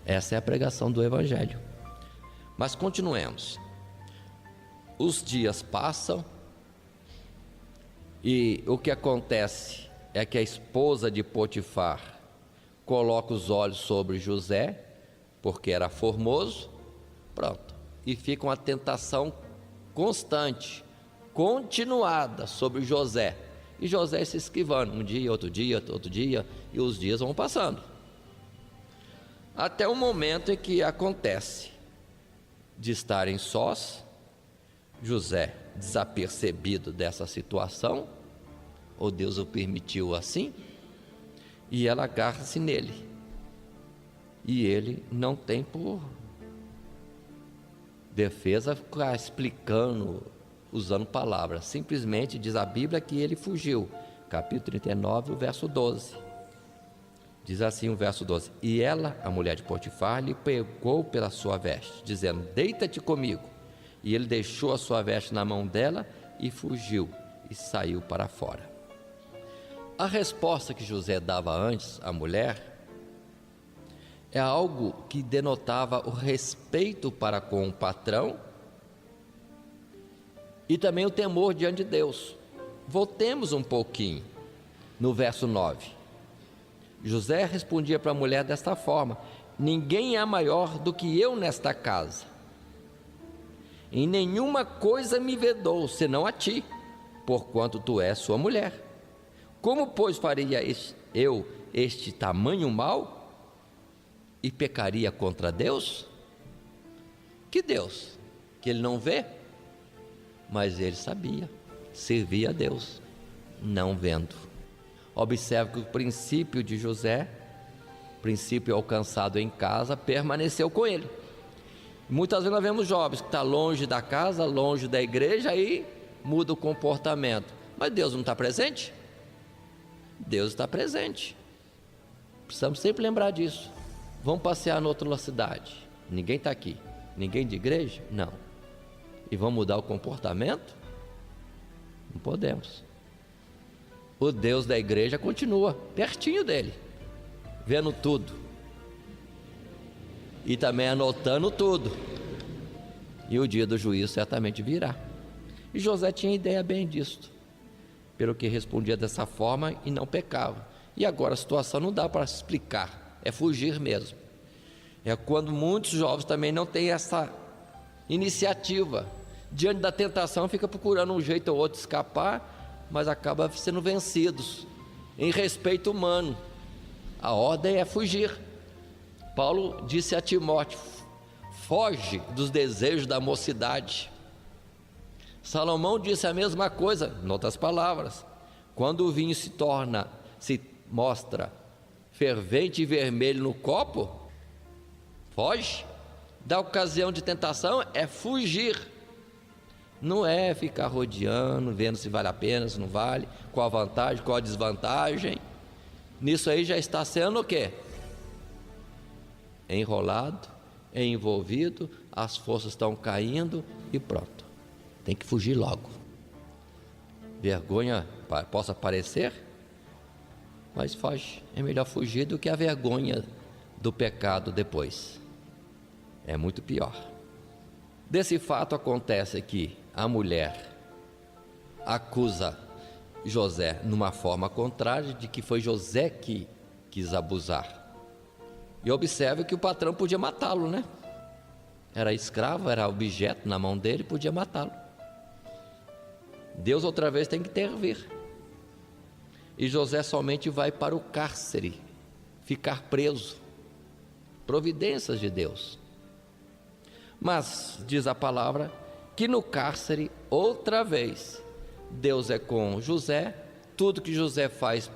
Essa é a pregação do Evangelho. Mas continuemos. Os dias passam e o que acontece é que a esposa de Potifar coloca os olhos sobre José, porque era formoso, pronto, e fica uma tentação constante, continuada sobre José, e José se esquivando, um dia, outro dia, e os dias vão passando, até o momento em que acontece de estarem sós, José desapercebido dessa situação, ou Deus o permitiu assim, e ela agarra-se nele, e ele não tem por defesa ficar explicando, usando palavras, simplesmente diz a Bíblia que ele fugiu. Capítulo 39, o verso 12, diz assim o verso 12: e ela, a mulher de Potifar, lhe pegou pela sua veste, dizendo: deita-te comigo. E ele deixou a sua veste na mão dela e fugiu e saiu para fora. A resposta que José dava antes à mulher é algo que denotava o respeito para com o patrão e também o temor diante de Deus. Voltemos um pouquinho no verso 9. José respondia para a mulher desta forma: ninguém é maior do que eu nesta casa. Em nenhuma coisa me vedou, senão a ti, porquanto tu és sua mulher. Como, pois, faria eu este tamanho mal e pecaria contra Deus? Que Deus? Que ele não vê? Mas ele sabia, servia a Deus, não vendo. Observe que o princípio de José, princípio alcançado em casa, permaneceu com ele. Muitas vezes nós vemos jovens que estão longe da casa, longe da igreja, aí muda o comportamento. Mas Deus não está presente? Deus está presente. Precisamos sempre lembrar disso. Vamos passear em outra cidade, ninguém está aqui. Ninguém de igreja? Não. E vamos mudar o comportamento? Não podemos. O Deus da igreja continua pertinho dele, vendo tudo e também anotando tudo, e o dia do juízo certamente virá. E José tinha ideia bem disso, pelo que respondia dessa forma e não pecava. E agora a situação não dá para explicar, é fugir mesmo. É quando muitos jovens também não têm essa iniciativa, diante da tentação fica procurando um jeito ou outro de escapar, mas acaba sendo vencidos em respeito humano. A ordem é fugir. Paulo disse a Timóteo: foge dos desejos da mocidade. Salomão disse a mesma coisa, em outras palavras: quando o vinho se mostra fervente e vermelho no copo, foge. Da ocasião de tentação é fugir, não é ficar rodeando, vendo se vale a pena, se não vale, qual a vantagem, qual a desvantagem. Nisso aí já está sendo o quê? Enrolado, envolvido, as forças estão caindo e pronto, tem que fugir logo. Vergonha possa aparecer, mas foge. É melhor fugir do que a vergonha do pecado depois, é muito pior. Desse fato acontece que a mulher acusa José numa forma contrária, de que foi José que quis abusar. E observe que o patrão podia matá-lo, né? Era escravo, era objeto na mão dele, podia matá-lo. Deus outra vez tem que intervir. E José somente vai para o cárcere, ficar preso. Providências de Deus. Mas diz a palavra que no cárcere, outra vez, Deus é com José, tudo que José faz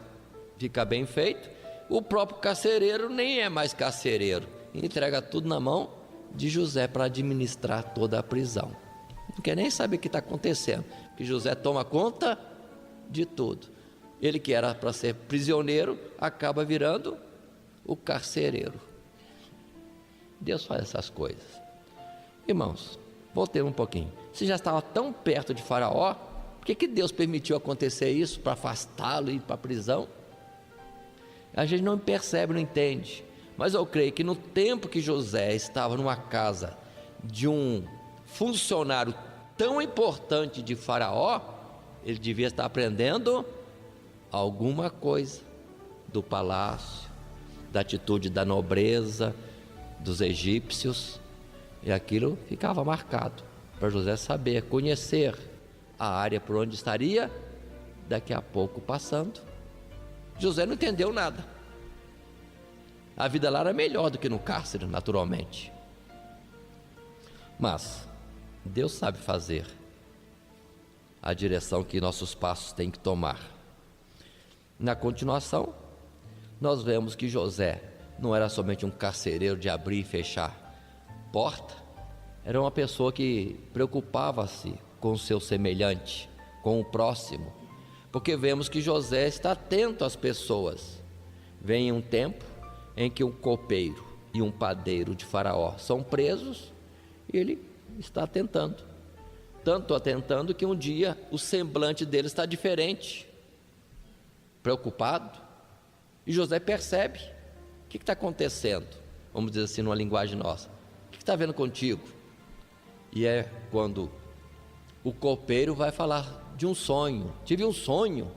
fica bem feito. O próprio carcereiro nem é mais carcereiro, entrega tudo na mão de José para administrar toda a prisão. Não quer nem saber o que está acontecendo, que José toma conta de tudo. Ele que era para ser prisioneiro, acaba virando o carcereiro. Deus faz essas coisas. Irmãos, voltemos um pouquinho. Se já estava tão perto de Faraó, por que Deus permitiu acontecer isso, para afastá-lo e ir para a prisão? A gente não percebe, não entende. Mas eu creio que no tempo que José estava numa casa de um funcionário tão importante de Faraó, ele devia estar aprendendo alguma coisa do palácio, da atitude da nobreza, dos egípcios, e aquilo ficava marcado para José saber, conhecer a área por onde estaria daqui a pouco passando. José não entendeu nada. A vida lá era melhor do que no cárcere, naturalmente. Mas Deus sabe fazer a direção que nossos passos têm que tomar. Na continuação, nós vemos que José não era somente um carcereiro de abrir e fechar porta, era uma pessoa que preocupava-se com o seu semelhante, com o próximo, porque vemos que José está atento às pessoas. Vem um tempo em que um copeiro e um padeiro de Faraó são presos, e ele está atentando, tanto atentando que um dia o semblante dele está diferente, preocupado, e José percebe: o que está acontecendo? Vamos dizer assim, numa linguagem nossa, o que está vendo contigo? E é quando o copeiro vai falar de um sonho. Tive um sonho.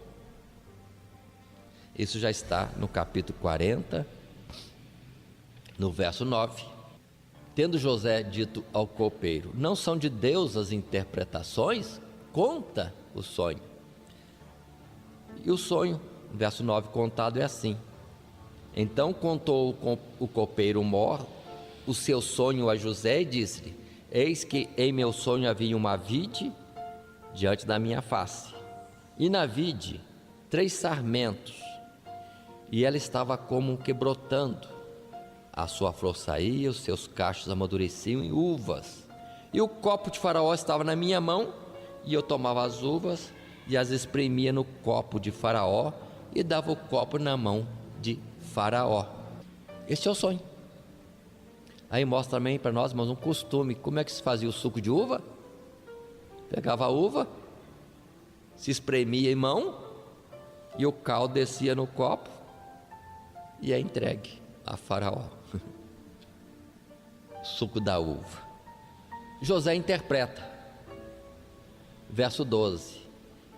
Isso já está no capítulo 40, no verso 9. Tendo José dito ao copeiro: não são de Deus as interpretações? Conta o sonho. E o sonho, verso 9, contado é assim: então contou o copeiro mor o seu sonho a José e disse-lhe: eis que em meu sonho havia uma vide diante da minha face, e na vide 3 sarmentos, e ela estava como que brotando, a sua flor saía, os seus cachos amadureciam em uvas, e o copo de Faraó estava na minha mão, e eu tomava as uvas e as espremia no copo de Faraó, e dava o copo na mão de Faraó. Este é o sonho. Aí mostra também para nós, mas um costume. Como é que se fazia o suco de uva? Pegava a uva, se espremia em mão, e o caldo descia no copo e é entregue a Faraó. Suco da uva. José interpreta, verso 12: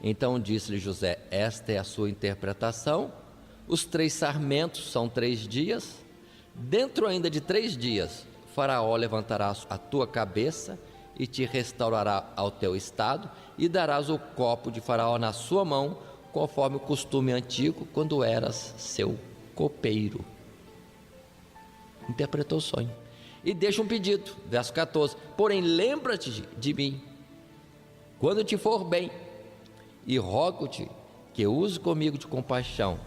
então disse-lhe José: esta é a sua interpretação, os 3 sarmentos são 3 dias, dentro ainda de 3 dias Faraó levantará a tua cabeça e te restaurará ao teu estado, e darás o copo de Faraó na sua mão, conforme o costume antigo, quando eras seu copeiro. Interpretou o sonho e deixa um pedido, verso 14: porém lembra-te de mim quando te for bem, e rogo-te que use comigo de compaixão,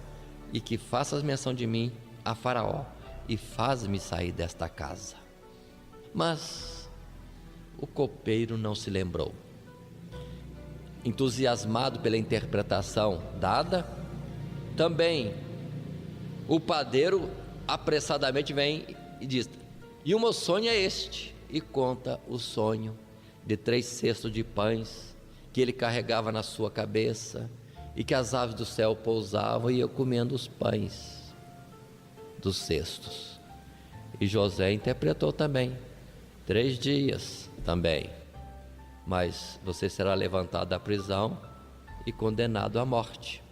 e que faças menção de mim a Faraó, e faz-me sair desta casa. Mas o copeiro não se lembrou. Entusiasmado pela interpretação dada, também o padeiro apressadamente vem e diz: e o meu sonho é este, e conta o sonho de 3 cestos de pães que ele carregava na sua cabeça, e que as aves do céu pousavam e iam comendo os pães dos cestos. E José interpretou também: 3 dias também, mas você será levantado da prisão e condenado à morte.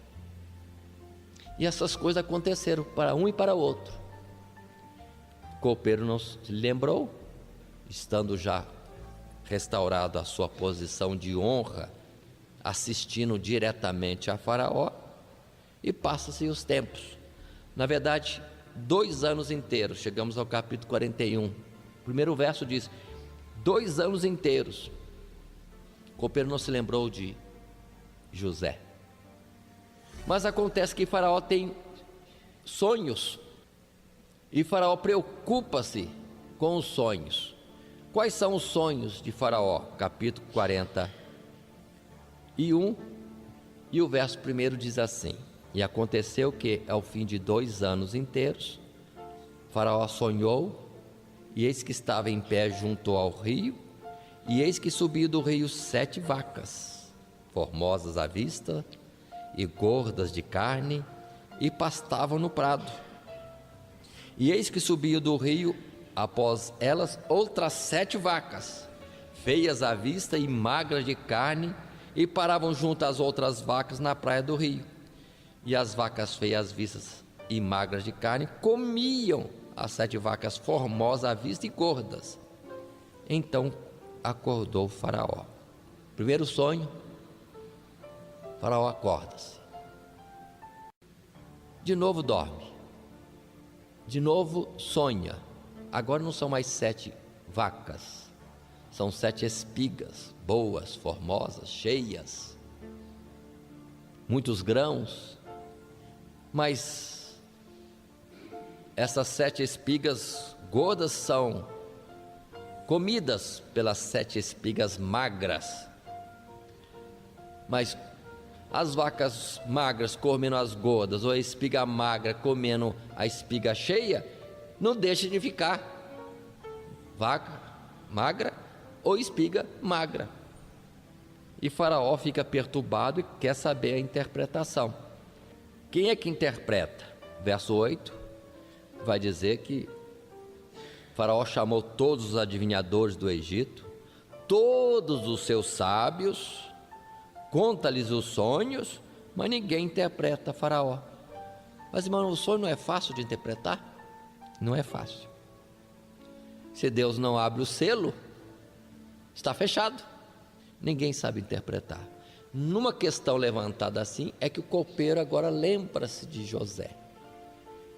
E essas coisas aconteceram para um e para o outro. O copeiro não se lembrou, estando já restaurado a sua posição de honra, assistindo diretamente a Faraó, e passa-se os tempos. Na verdade, 2 anos inteiros. Chegamos ao capítulo 41. O primeiro verso diz: 2 anos inteiros. O copeiro não se lembrou de José. Mas acontece que Faraó tem sonhos, e Faraó preocupa-se com os sonhos. Quais são os sonhos de Faraó? Capítulo 41, e o verso 1 diz assim: e aconteceu que, ao fim de 2 anos inteiros, Faraó sonhou, e eis que estava em pé junto ao rio, e eis que subiu do rio 7 vacas, formosas à vista e gordas de carne, e pastavam no prado. E eis que subiu do rio, após elas, outras 7 vacas, feias à vista e magras de carne, e paravam junto às outras vacas na praia do rio. E as vacas feias vistas e magras de carne comiam as 7 vacas formosas à vista e gordas. Então acordou o Faraó. Primeiro sonho, Faraó acorda-se. De novo dorme. De novo sonha. Agora não são mais 7 vacas, são 7 espigas, boas, formosas, cheias, muitos grãos, mas essas 7 espigas gordas são comidas pelas 7 espigas magras. Mas as vacas magras comendo as gordas, ou a espiga magra comendo a espiga cheia, não deixa de ficar vaca magra ou espiga magra. E Faraó fica perturbado e quer saber a interpretação. Quem é que interpreta? Verso 8 vai dizer que Faraó chamou todos os adivinhadores do Egito, todos os seus sábios, conta-lhes os sonhos, mas ninguém interpreta Faraó. Mas, irmão, o sonho não é fácil de interpretar? Não é fácil. Se Deus não abre o selo, está fechado. Ninguém sabe interpretar. Numa questão levantada assim, é que o copeiro agora lembra-se de José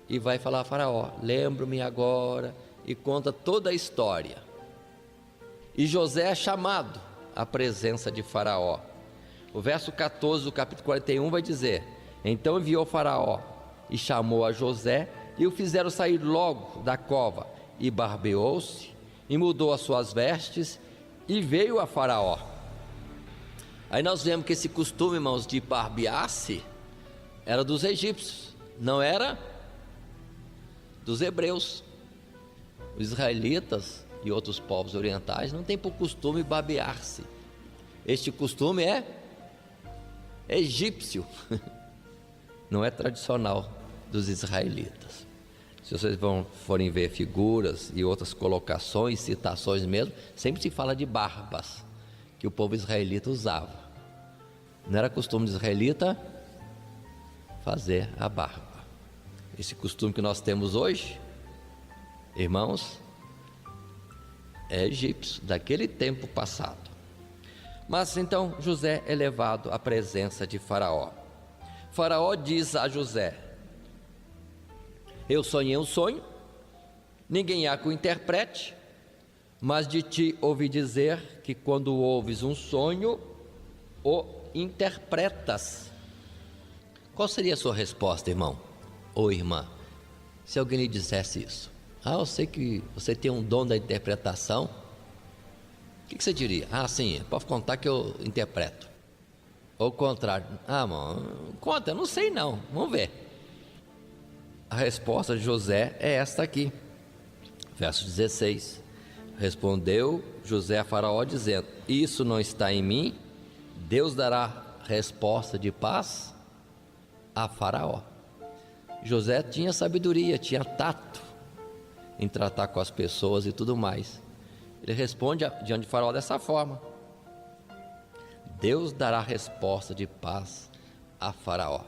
e vai falar a Faraó: lembro-me agora, e conta toda a história. E José é chamado à presença de Faraó. O verso 14 do capítulo 41 vai dizer: então enviou Faraó e chamou a José, e o fizeram sair logo da cova, e barbeou-se, e mudou as suas vestes, e veio a Faraó. Aí nós vemos que esse costume, irmãos, de barbear-se era dos egípcios, não era dos hebreus. Os israelitas e outros povos orientais não têm por costume barbear-se. Este costume é egípcio, não é tradicional dos israelitas. Se vocês forem ver figuras e outras colocações, citações mesmo, sempre se fala de barbas que o povo israelita usava. Não era costume do israelita fazer a barba. Esse costume que nós temos hoje, irmãos, é egípcio, daquele tempo passado. Mas então José é levado à presença de Faraó. Faraó diz a José: eu sonhei um sonho, ninguém há que o interprete, mas de ti ouvi dizer que quando ouves um sonho, o interpretas. Qual seria a sua resposta, irmão ou irmã, se alguém lhe dissesse isso? Eu sei que você tem um dom da interpretação. O que você diria? Sim, pode contar que eu interpreto. Ou o contrário: irmão, conta, eu não sei não, vamos ver. A resposta de José é esta aqui, verso 16. Respondeu José a Faraó dizendo: isso não está em mim. Deus dará resposta de paz a Faraó. José tinha sabedoria, tinha tato em tratar com as pessoas e tudo mais. Ele responde diante de Faraó dessa forma: Deus dará resposta de paz a Faraó.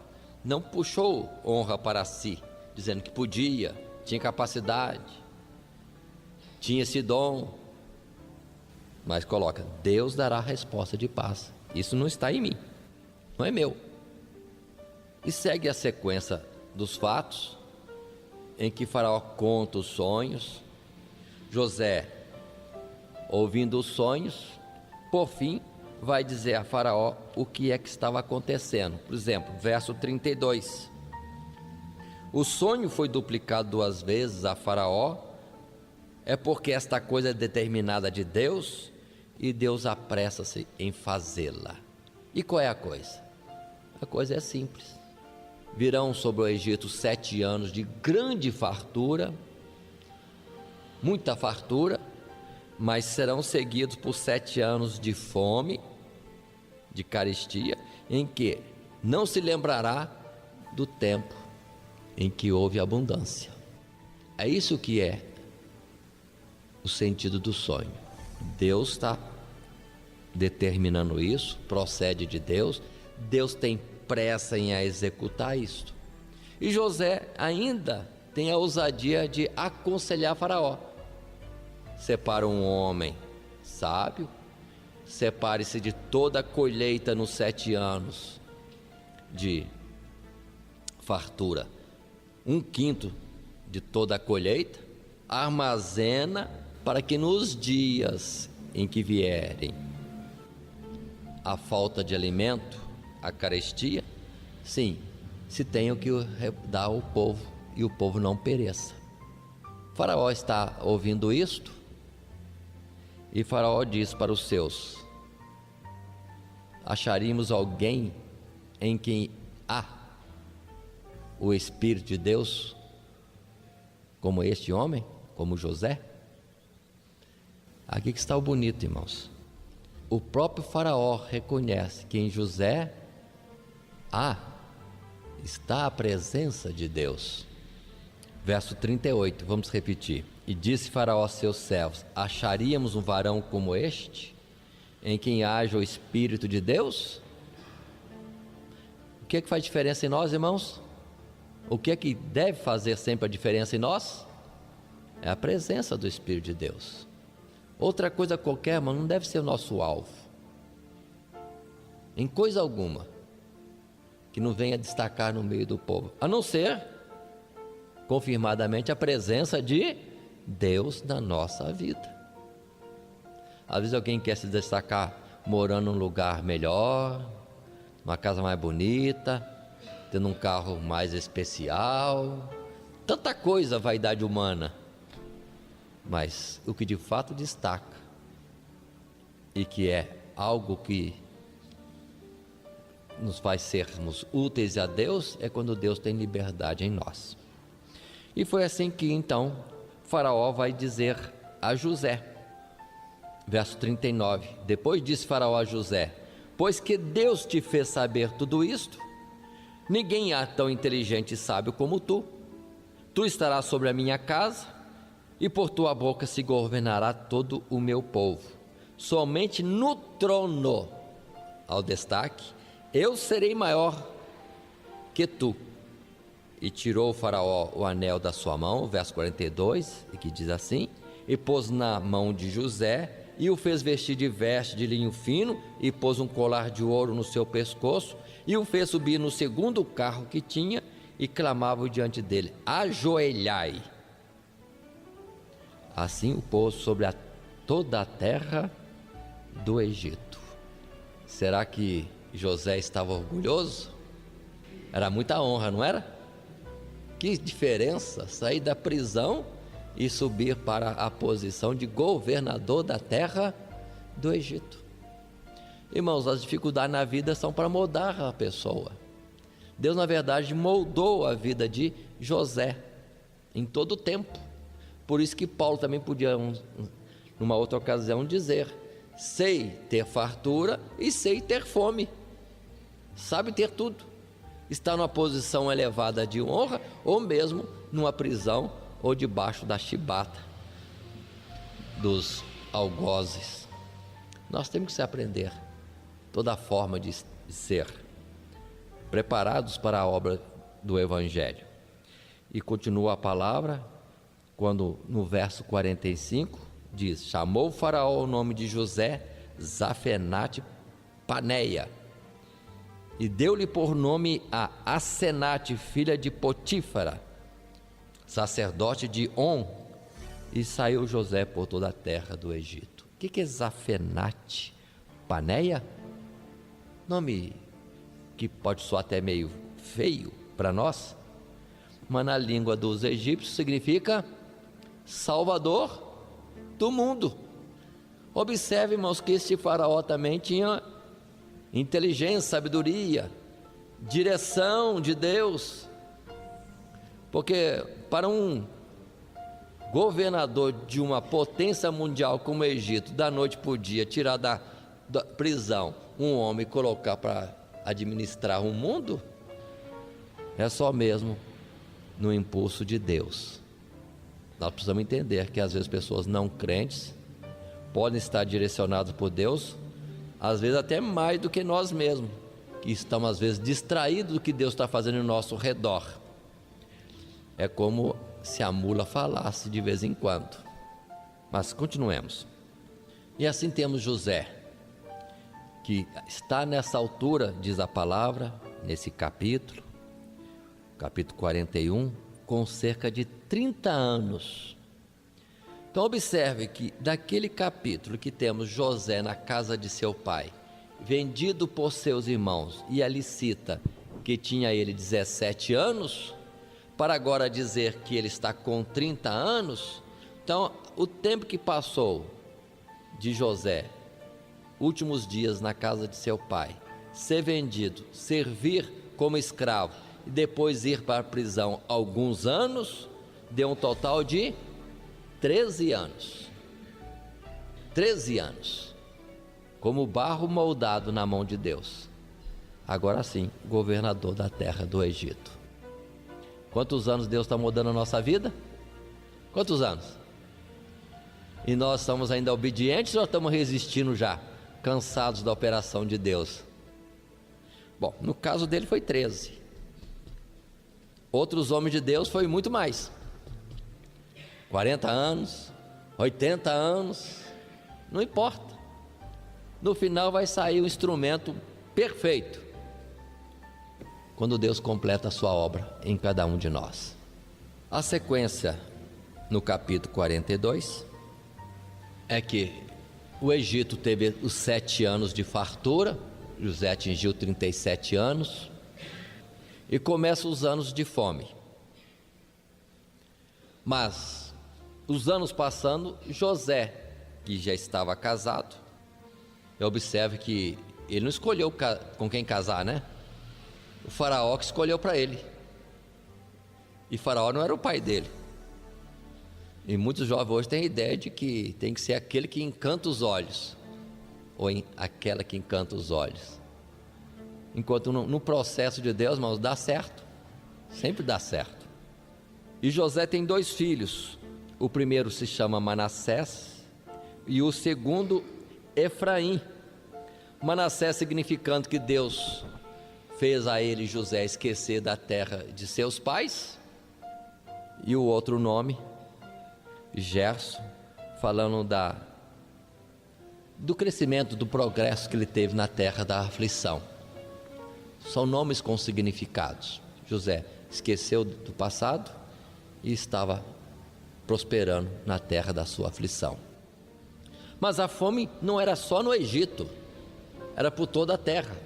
Não puxou honra para si, dizendo que podia, tinha capacidade, tinha esse dom, mas coloca: Deus dará resposta de paz. Isso não está em mim, não é meu. E segue a sequência dos fatos, em que Faraó conta os sonhos. José, ouvindo os sonhos, por fim, vai dizer a Faraó o que é que estava acontecendo. Por exemplo, verso 32. O sonho foi duplicado 2 vezes a Faraó, é porque esta coisa é determinada de Deus, e Deus apressa-se em fazê-la. E qual é a coisa? A coisa é simples. Virão sobre o Egito 7 anos de grande fartura, muita fartura, mas serão seguidos por 7 anos de fome, de carestia, em que não se lembrará do tempo em que houve abundância. É isso que é o sentido do sonho. Deus está determinando isso, procede de Deus, Deus tem pressa em executar isto. E José ainda tem a ousadia de aconselhar Faraó: separa um homem sábio, separe-se de toda a colheita nos 7 anos de fartura, 1/5 de toda a colheita, armazena para que nos dias em que vierem a falta de alimento, a carestia, Sim, se tenho que dar ao povo e o povo não pereça. Faraó está ouvindo isto e Faraó diz para os seus: acharíamos alguém em quem há o Espírito de Deus, como este homem, como José? Aqui que está o bonito, irmãos. O próprio Faraó reconhece que em José está a presença de Deus. Verso 38, vamos repetir. E disse Faraó a seus servos: acharíamos um varão como este, em quem haja o Espírito de Deus? O que é que faz diferença em nós, irmãos? O que é que deve fazer sempre a diferença em nós? É a presença do Espírito de Deus. Outra coisa qualquer, irmão, não deve ser o nosso alvo, em coisa alguma, que não venha destacar no meio do povo, a não ser, confirmadamente, a presença de Deus na nossa vida. Às vezes alguém quer se destacar morando num lugar melhor, uma casa mais bonita, tendo um carro mais especial, tanta coisa, vaidade humana. Mas o que de fato destaca e que é algo que nos faz sermos úteis a Deus é quando Deus tem liberdade em nós. E foi assim que então Faraó vai dizer a José, verso 39, depois disse Faraó a José: pois que Deus te fez saber tudo isto, ninguém há tão inteligente e sábio como tu. Tu estarás sobre a minha casa, e por tua boca se governará todo o meu povo. Somente no trono, ao destaque, eu serei maior que tu. E tirou o Faraó o anel da sua mão, verso 42, e que diz assim: e pôs na mão de José, e o fez vestir de veste de linho fino, e pôs um colar de ouro no seu pescoço, e o fez subir no segundo carro que tinha, e clamava diante dele: ajoelhai. Assim o pôs sobre toda a terra do Egito. Será que José estava orgulhoso? Era muita honra, não era? Que diferença sair da prisão e subir para a posição de governador da terra do Egito. Irmãos, as dificuldades na vida são para moldar a pessoa. Deus, na verdade, moldou a vida de José em todo o tempo. Por isso que Paulo também podia, numa outra ocasião, dizer: sei ter fartura e sei ter fome. Sabe ter tudo. Está numa posição elevada de honra, ou mesmo numa prisão, ou debaixo da chibata dos algozes. Nós temos que aprender toda a forma de ser preparados para a obra do Evangelho. E continua a palavra, quando no verso 45 diz: chamou o Faraó o nome de José Zafenate Paneia, e deu-lhe por nome a Asenate, filha de Potífara, sacerdote de On, e saiu José por toda a terra do Egito. O que é Zafenate Paneia? Nome que pode soar até meio feio para nós, mas na língua dos egípcios significa Salvador do mundo. Observe, irmãos, que este Faraó também tinha inteligência, sabedoria, direção de Deus, porque para um governador de uma potência mundial como o Egito, da noite para o dia, tirar da prisão um homem e colocar para administrar um mundo, é só mesmo no impulso de Deus. Nós precisamos entender que às vezes pessoas não crentes podem estar direcionadas por Deus, às vezes até mais do que nós mesmos, que estamos às vezes distraídos do que Deus está fazendo ao nosso redor. É como se a mula falasse de vez em quando. Mas continuemos. E assim temos José, que está nessa altura, diz a palavra, nesse capítulo 41, com cerca de 30 anos. Então observe que daquele capítulo que temos José na casa de seu pai, vendido por seus irmãos, e ali cita, que tinha ele 17 anos, para agora dizer que ele está com 30 anos. Então, o tempo que passou de José, últimos dias na casa de seu pai, ser vendido, servir como escravo e depois ir para a prisão alguns anos, deu um total de 13 anos. 13 anos, como barro moldado na mão de Deus. Agora sim, governador da terra do Egito. Quantos anos Deus está mudando a nossa vida? Quantos anos? E nós estamos ainda obedientes ou estamos resistindo já, cansados da operação de Deus? Bom, no caso dele foi 13. Outros homens de Deus foi muito mais. 40 anos, 80 anos, não importa. No final vai sair um instrumento perfeito, quando Deus completa a sua obra em cada um de nós. A sequência no capítulo 42 é que o Egito teve os 7 anos de fartura, José atingiu 37 anos, e começam os anos de fome. Mas, os anos passando, José, que já estava casado, observe que ele não escolheu com quem casar, né? O faraó que escolheu para ele. E faraó não era o pai dele. E muitos jovens hoje têm a ideia de que tem que ser aquele que encanta os olhos, ou aquela que encanta os olhos. Enquanto no processo de Deus, irmãos, dá certo. Sempre dá certo. E José tem 2 filhos. O primeiro se chama Manassés e o segundo Efraim. Manassés significando que Deus fez a ele, José, esquecer da terra de seus pais. E o outro nome, Gerson, falando do crescimento, do progresso que ele teve na terra da aflição. São nomes com significados. José esqueceu do passado e estava prosperando na terra da sua aflição. Mas a fome não era só no Egito, era por toda a terra.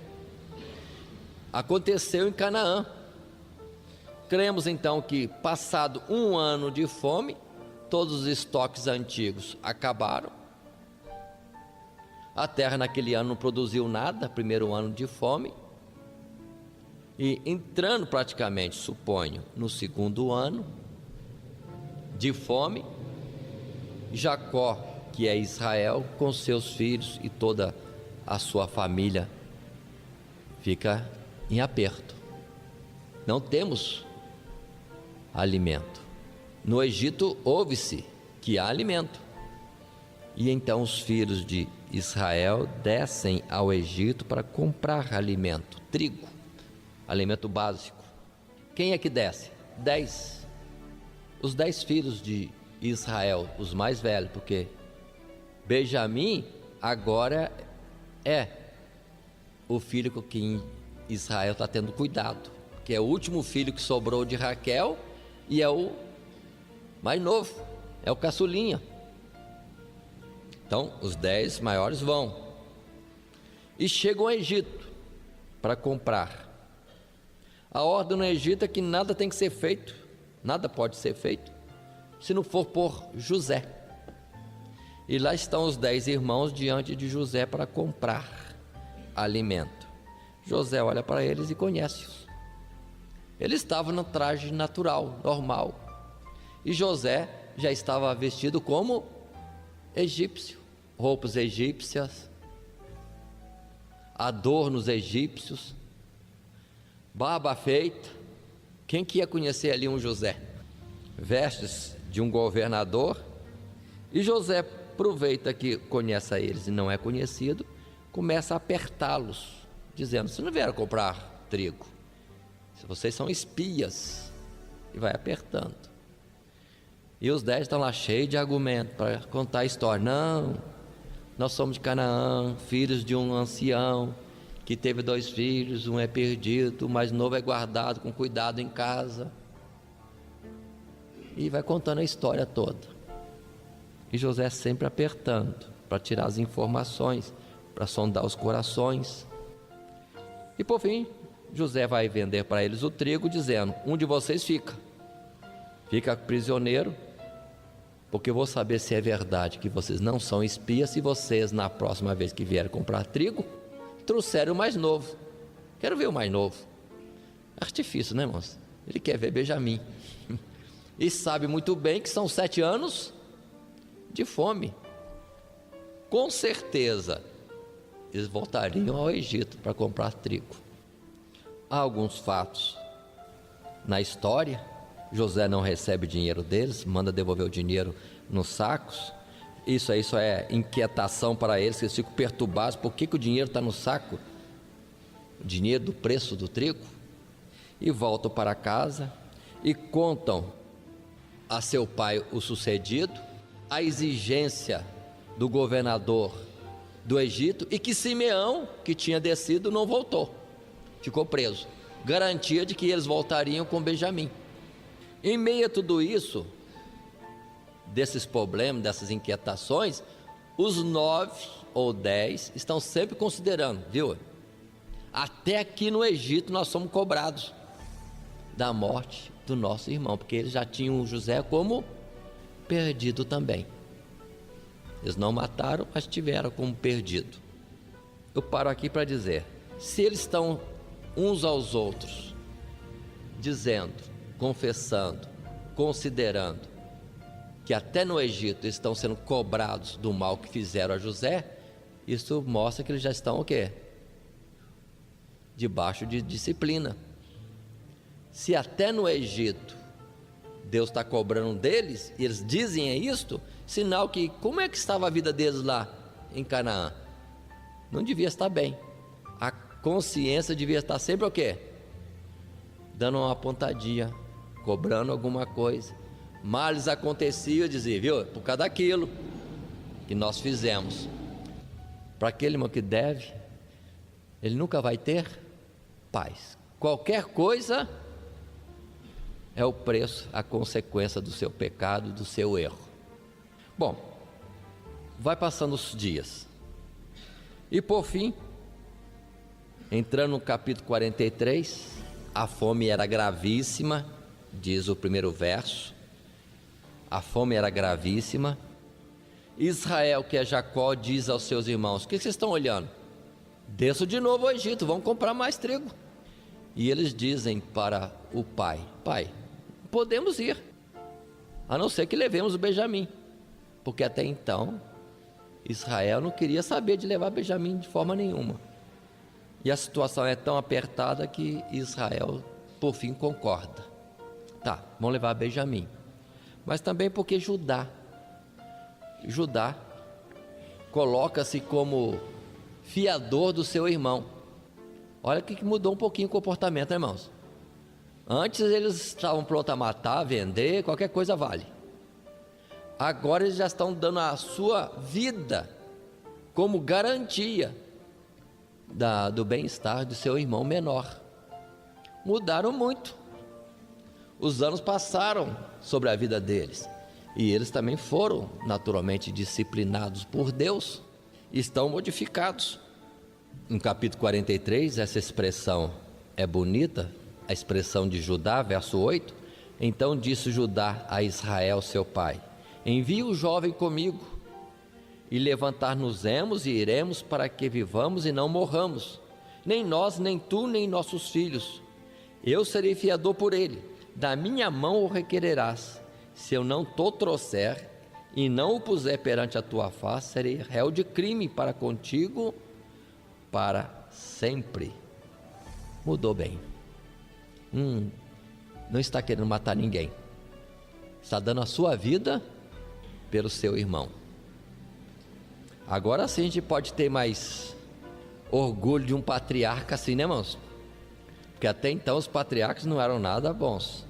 Aconteceu em Canaã. Cremos então que, passado 1 ano de fome, todos os estoques antigos acabaram. A terra naquele ano não produziu nada, primeiro ano de fome. E entrando praticamente, suponho, no segundo ano de fome, Jacó, que é Israel, com seus filhos e toda a sua família, fica em aperto. Não temos alimento. No Egito ouve-se que há alimento. E então os filhos de Israel descem ao Egito para comprar alimento, trigo, alimento básico. Quem é que desce? 10. Os 10 filhos de Israel, os mais velhos, porque Benjamim agora é o filho com quem Israel está tendo cuidado, que é o último filho que sobrou de Raquel e é o mais novo, é o caçulinha. Então os 10 maiores vão e chegam ao Egito para comprar. A ordem no Egito é que nada tem que ser feito, nada pode ser feito se não for por José. E lá estão os 10 irmãos diante de José para comprar alimento. José olha para eles e conhece-os. Ele estava no traje natural, normal. E José já estava vestido como egípcio, roupas egípcias, adornos egípcios, barba feita. Quem que ia conhecer ali um José? Vestes de um governador. E José aproveita que conhece a eles e não é conhecido, começa a apertá-los, dizendo: vocês não vieram comprar trigo, vocês são espias. E vai apertando. E os 10 estão lá cheios de argumento para contar a história. Não, nós somos de Canaã, filhos de um ancião que teve 2 filhos, um é perdido, o mais novo é guardado com cuidado em casa. E vai contando a história toda. E José sempre apertando para tirar as informações, para sondar os corações. E por fim, José vai vender para eles o trigo, dizendo: um de vocês fica prisioneiro, porque eu vou saber se é verdade que vocês não são espias, se vocês, na próxima vez que vierem comprar trigo, trouxerem o mais novo. Quero ver o mais novo. Artifício, né, irmãos? Ele quer ver Benjamim. E sabe muito bem que são 7 anos de fome. Com certeza, eles voltariam ao Egito para comprar trigo. Há alguns fatos na história. José não recebe o dinheiro deles, manda devolver o dinheiro nos sacos. Isso é inquietação para eles, que eles ficam perturbados. Por que o dinheiro está no saco? O dinheiro do preço do trigo. E voltam para casa e contam a seu pai o sucedido, a exigência do governador do Egito, e que Simeão, que tinha descido, não voltou, ficou preso. Garantia de que eles voltariam com Benjamim. Em meio a tudo isso, desses problemas, dessas inquietações, os 9 ou 10 estão sempre considerando, viu? Até aqui no Egito nós somos cobrados da morte do nosso irmão, porque eles já tinham José como perdido também. Eles não mataram, mas tiveram como perdido. Eu paro aqui para dizer, se eles estão uns aos outros dizendo, confessando, considerando que até no Egito estão sendo cobrados do mal que fizeram a José, isso mostra que eles já estão o quê? Debaixo de disciplina. Se até no Egito Deus está cobrando deles, e eles dizem isto, sinal que, como é que estava a vida deles lá em Canaã? Não devia estar bem. A consciência devia estar sempre o quê? Dando uma pontadinha, cobrando alguma coisa. Males acontecia, dizia, viu? Por causa daquilo que nós fizemos. Para aquele irmão que deve, ele nunca vai ter paz. Qualquer coisa é o preço, a consequência do seu pecado, do seu erro. Bom, vai passando os dias. E por fim, entrando no capítulo 43, a fome era gravíssima, diz o primeiro verso. A fome era gravíssima. Israel, que é Jacó, diz aos seus irmãos: o que vocês estão olhando? Desçam de novo ao Egito, vão comprar mais trigo. E eles dizem para o pai: pai, podemos ir, a não ser que levemos o Benjamim, porque até então Israel não queria saber de levar Benjamim de forma nenhuma. E a situação é tão apertada que Israel por fim concorda. Tá, vão levar Benjamim. Mas também porque Judá coloca-se como fiador do seu irmão. Olha que mudou um pouquinho o comportamento, né, irmãos? Antes eles estavam prontos a matar, vender, qualquer coisa vale. Agora eles já estão dando a sua vida como garantia do bem-estar do seu irmão menor. Mudaram muito. Os anos passaram sobre a vida deles. E eles também foram naturalmente disciplinados por Deus. Estão modificados. No capítulo 43, essa expressão é bonita. A expressão de Judá, verso 8. Então disse Judá a Israel, seu pai: envie o jovem comigo, e levantar-nos-emos e iremos, para que vivamos e não morramos, nem nós, nem tu, nem nossos filhos. Eu serei fiador por ele, da minha mão o requererás. Se eu não te trouxer e não o puser perante a tua face, serei réu de crime para contigo para sempre. Mudou bem. Não está querendo matar ninguém, está dando a sua vida pelo seu irmão. Agora sim a gente pode ter mais orgulho de um patriarca assim, né, irmãos? Porque até então os patriarcas não eram nada bons,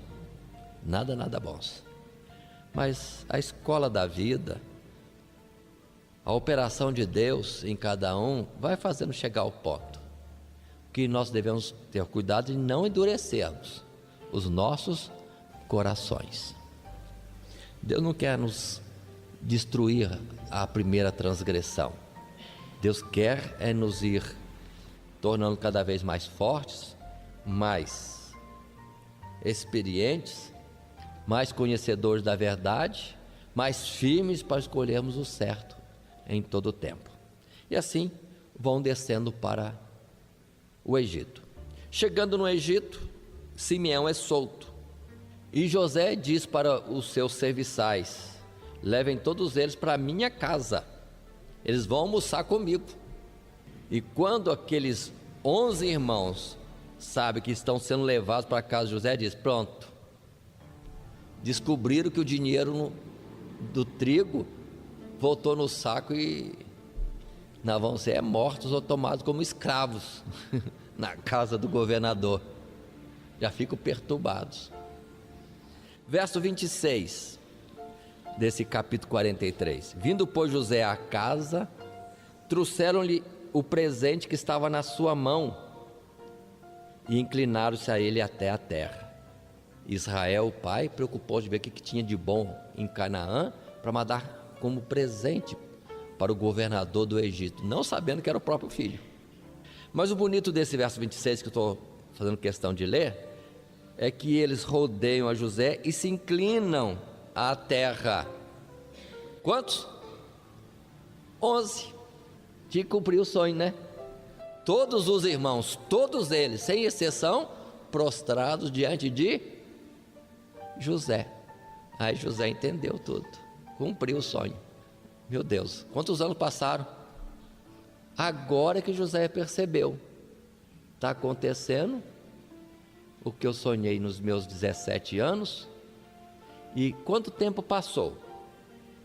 nada bons. Mas a escola da vida, a operação de Deus em cada um, vai fazendo chegar ao ponto que nós devemos ter cuidado de não endurecermos os nossos corações. Deus não quer nos destruir a primeira transgressão. Deus quer nos ir tornando cada vez mais fortes, mais experientes, mais conhecedores da verdade, mais firmes para escolhermos o certo em todo o tempo. E assim vão descendo para o Egito. Chegando no Egito, Simeão é solto. E José diz para os seus serviçais: levem todos eles para a minha casa, eles vão almoçar comigo. E quando aqueles 11 irmãos sabem que estão sendo levados para a casa de José, diz: pronto, descobriram que o dinheiro do trigo voltou no saco e nós vamos ser mortos ou tomados como escravos na casa do governador. Já ficam perturbados. Verso 26 desse capítulo 43. Vindo, pois, José à casa, trouxeram-lhe o presente que estava na sua mão e inclinaram-se a ele até a terra. Israel, o pai, preocupou-se de ver o que tinha de bom em Canaã para mandar como presente para o governador do Egito, não sabendo que era o próprio filho. Mas o bonito desse verso 26 que eu estou fazendo questão de ler é que eles rodeiam a José e se inclinam à terra. Quantos? 11. Tinha que cumprir o sonho, né? Todos os irmãos, todos eles, sem exceção, prostrados diante de José. Aí José entendeu tudo, cumpriu o sonho. Meu Deus, quantos anos passaram? Agora que José percebeu, está acontecendo o que eu sonhei nos meus 17 anos. E quanto tempo passou?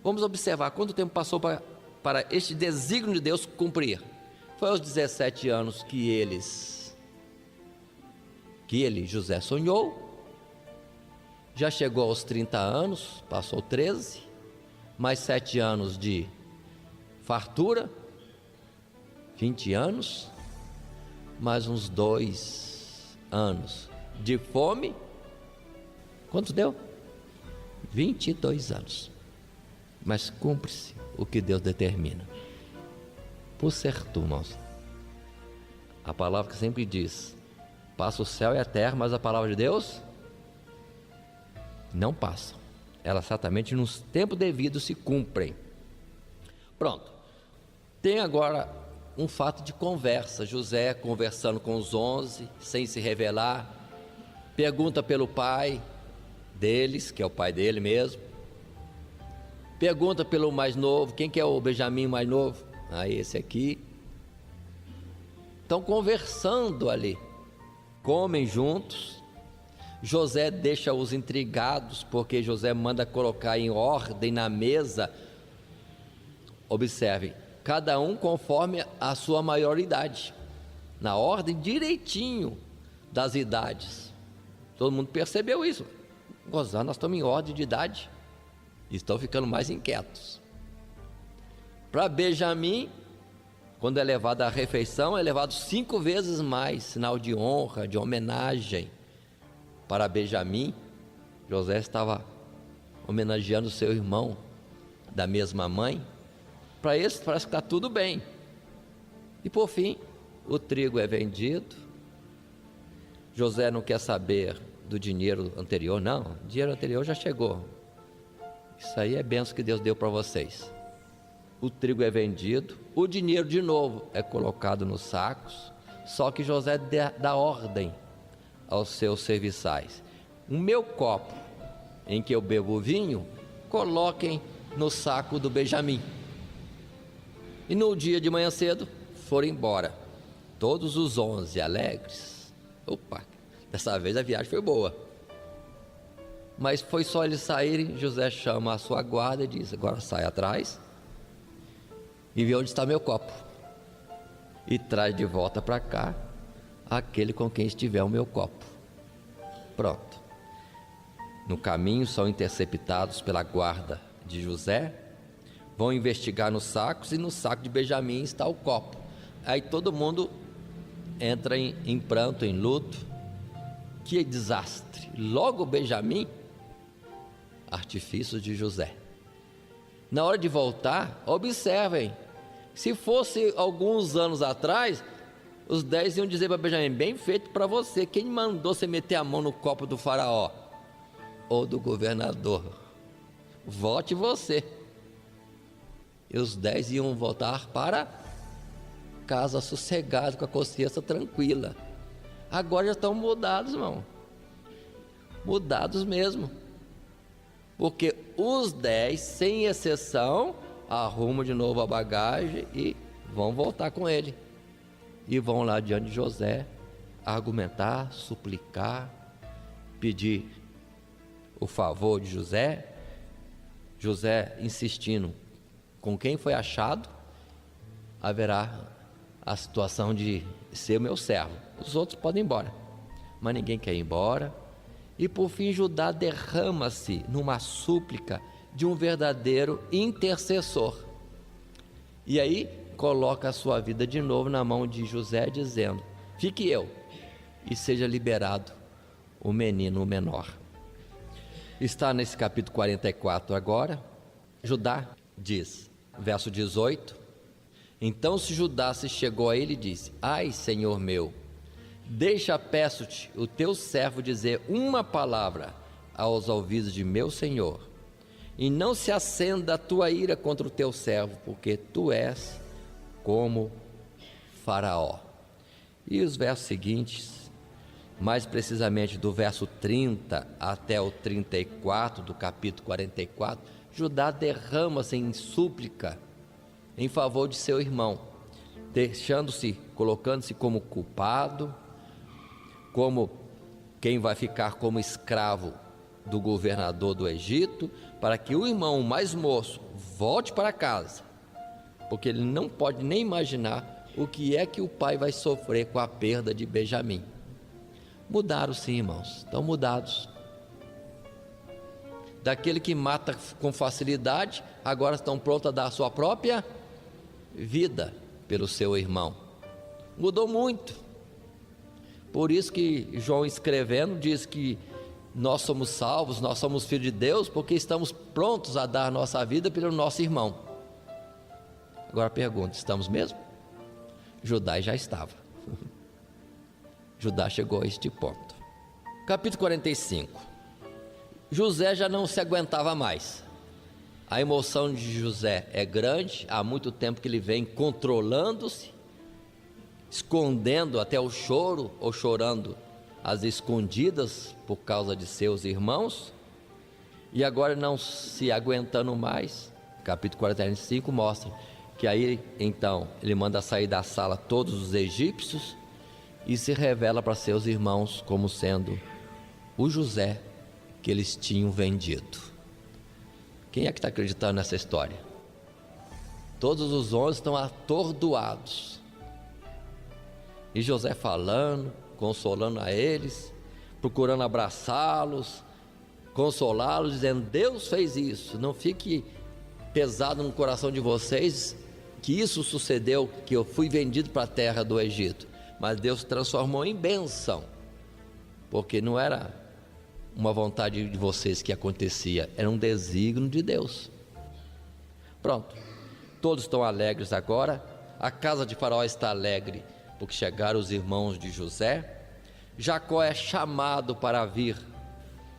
Vamos observar quanto tempo passou para este desígnio de Deus cumprir. Foi aos 17 anos que ele, José, sonhou. Já chegou aos 30 anos, passou 13, mais 7 anos de fartura, 20 anos, mais uns 2 anos de fome. Quanto deu? 22 anos. Mas cumpre-se o que Deus determina. Por certo, irmãos, a palavra que sempre diz: passa o céu e a terra, mas a palavra de Deus não passa. Ela certamente nos tempos devidos se cumprem. Pronto. Tem agora um fato de conversa. José conversando com os 11, sem se revelar, pergunta pelo pai deles, que é o pai dele mesmo, pergunta pelo mais novo. Quem que é o Benjamim mais novo? Esse aqui. Estão conversando ali, comem juntos. José deixa-os intrigados, porque José manda colocar em ordem na mesa. Observem, cada um conforme a sua maioridade, na ordem direitinho das idades. Todo mundo percebeu isso. Gozar, nós estamos em ordem de idade. Estão ficando mais inquietos. Para Benjamim, quando é levado à refeição, é levado 5 vezes mais, sinal de honra, de homenagem. Para Benjamim, José estava homenageando seu irmão da mesma mãe. Para esse parece que está tudo bem. E por fim, o trigo é vendido. José não quer saber do dinheiro anterior, não. O dinheiro anterior já chegou. Isso aí é bênção que Deus deu para vocês. O trigo é vendido, o dinheiro de novo é colocado nos sacos, só que José dá ordem aos seus serviçais: o meu copo em que eu bebo vinho, coloquem no saco do Benjamim. E no dia de manhã cedo, foram embora, todos os 11 alegres. Opa, dessa vez a viagem foi boa. Mas foi só eles saírem, José chama a sua guarda e diz: agora sai atrás e vê onde está meu copo, e traz de volta para cá aquele com quem estiver o meu copo. Pronto. No caminho são interceptados pela guarda de José, vão investigar nos sacos, e no saco de Benjamim está o copo. Aí todo mundo entra em pranto, em luto. Que desastre! Logo Benjamim, artifício de José. Na hora de voltar, observem, se fosse alguns anos atrás, Os 10 iam dizer para Benjamim: bem feito para você, quem mandou você meter a mão no copo do faraó ou do governador? Vote você. E os 10 iam voltar para casa sossegados, com a consciência tranquila. Agora já estão mudados, irmão, mudados mesmo, porque os 10, sem exceção, arrumam de novo a bagagem e vão voltar com ele, e vão lá diante de José argumentar, suplicar, pedir o favor de José. José insistindo: com quem foi achado haverá a situação de ser meu servo, os outros podem ir embora, mas ninguém quer ir embora. E por fim Judá derrama-se numa súplica de um verdadeiro intercessor, e aí coloca a sua vida de novo na mão de José, dizendo: fique eu e seja liberado o menino, o menor. Está nesse capítulo 44 agora. Judá diz, verso 18: então se Judá se chegou a ele e disse: ai, Senhor meu, deixa, peço-te, o teu servo dizer uma palavra aos ouvidos de meu senhor, e não se acenda a tua ira contra o teu servo, porque tu és como Faraó. E os versos seguintes, mais precisamente do verso 30 até o 34 do capítulo 44, Judá derrama-se em súplica em favor de seu irmão, colocando-se como culpado, como quem vai ficar como escravo do governador do Egito, para que o irmão mais moço volte para casa, porque ele não pode nem imaginar o que é que o pai vai sofrer com a perda de Benjamim. Mudaram sim, irmãos, estão mudados. Daquele que mata com facilidade, agora estão prontos a dar a sua própria vida pelo seu irmão. Mudou muito. Por isso que João, escrevendo, diz que nós somos salvos, nós somos filhos de Deus, porque estamos prontos a dar a nossa vida pelo nosso irmão. Agora pergunta: estamos mesmo? Judá já estava. Judá chegou a este ponto. Capítulo 45. José já não se aguentava mais. A emoção de José é grande, há muito tempo que ele vem controlando-se, escondendo até o choro, ou chorando às escondidas por causa de seus irmãos, e agora não se aguentando mais. Capítulo 45 mostra que aí então ele manda sair da sala todos os egípcios e se revela para seus irmãos como sendo o José que eles tinham vendido. Quem é que está acreditando nessa história? Todos os 11 estão atordoados, e José falando, consolando a eles, procurando abraçá-los, consolá-los, dizendo: Deus fez isso, não fique pesado no coração de vocês que isso sucedeu, que eu fui vendido para a terra do Egito, mas Deus transformou em bênção, porque não era uma vontade de vocês que acontecia, era um desígnio de Deus. Pronto, todos estão alegres agora. A casa de Faraó está alegre, porque chegaram os irmãos de José. Jacó é chamado para vir,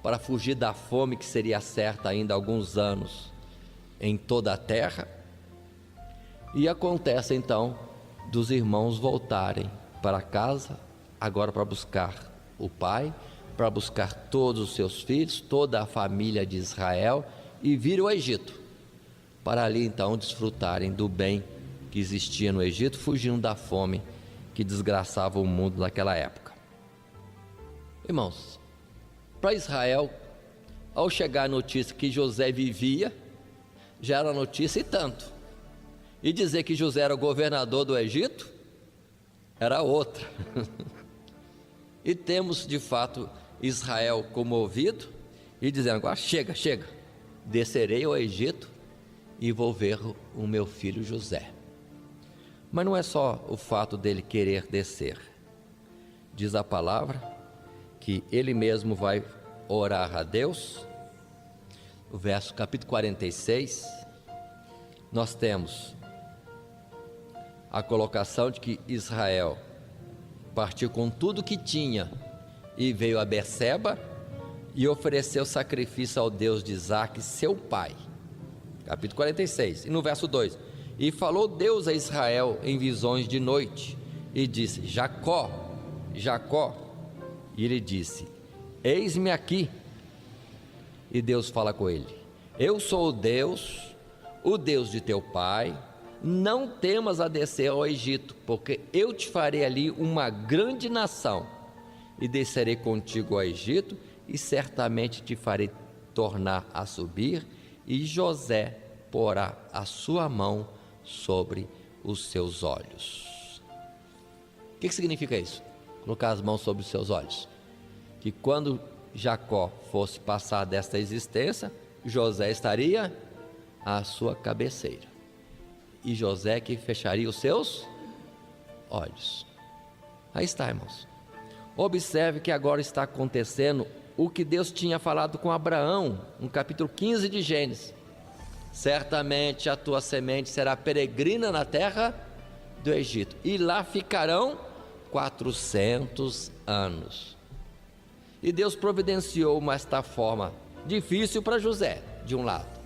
para fugir da fome que seria certa ainda há alguns anos em toda a terra. E acontece então dos irmãos voltarem para casa, agora para buscar o pai, para buscar todos os seus filhos, toda a família de Israel, e vir ao Egito, para ali então desfrutarem do bem que existia no Egito, fugindo da fome que desgraçava o mundo naquela época. Irmãos, para Israel, ao chegar a notícia que José vivia, já era notícia e tanto, e dizer que José era o governador do Egito, era outra. E temos de fato Israel comovido e dizendo: agora chega, descerei ao Egito e vou ver o meu filho José. Mas não é só o fato dele querer descer. Diz a palavra que ele mesmo vai orar a Deus. O verso capítulo 46, nós temos a colocação de que Israel partiu com tudo que tinha e veio a Berseba e ofereceu sacrifício ao Deus de Isaque, seu pai. Capítulo 46, e no verso 2: E falou Deus a Israel em visões de noite, e disse: Jacó, Jacó. E ele disse: Eis-me aqui. E Deus fala com ele: Eu sou o Deus de teu pai. Não temas a descer ao Egito, porque eu te farei ali uma grande nação, e descerei contigo ao Egito, e certamente te farei tornar a subir, e José porá a sua mão sobre os seus olhos. O que significa isso? Colocar as mãos sobre os seus olhos. Que quando Jacó fosse passar desta existência, José estaria à sua cabeceira, e José que fecharia os seus olhos. Aí está, irmãos. Observe que agora está acontecendo o que Deus tinha falado com Abraão no capítulo 15 de Gênesis: certamente a tua semente será peregrina na terra do Egito, e lá ficarão 400 anos. E Deus providenciou esta forma difícil para José, de um lado,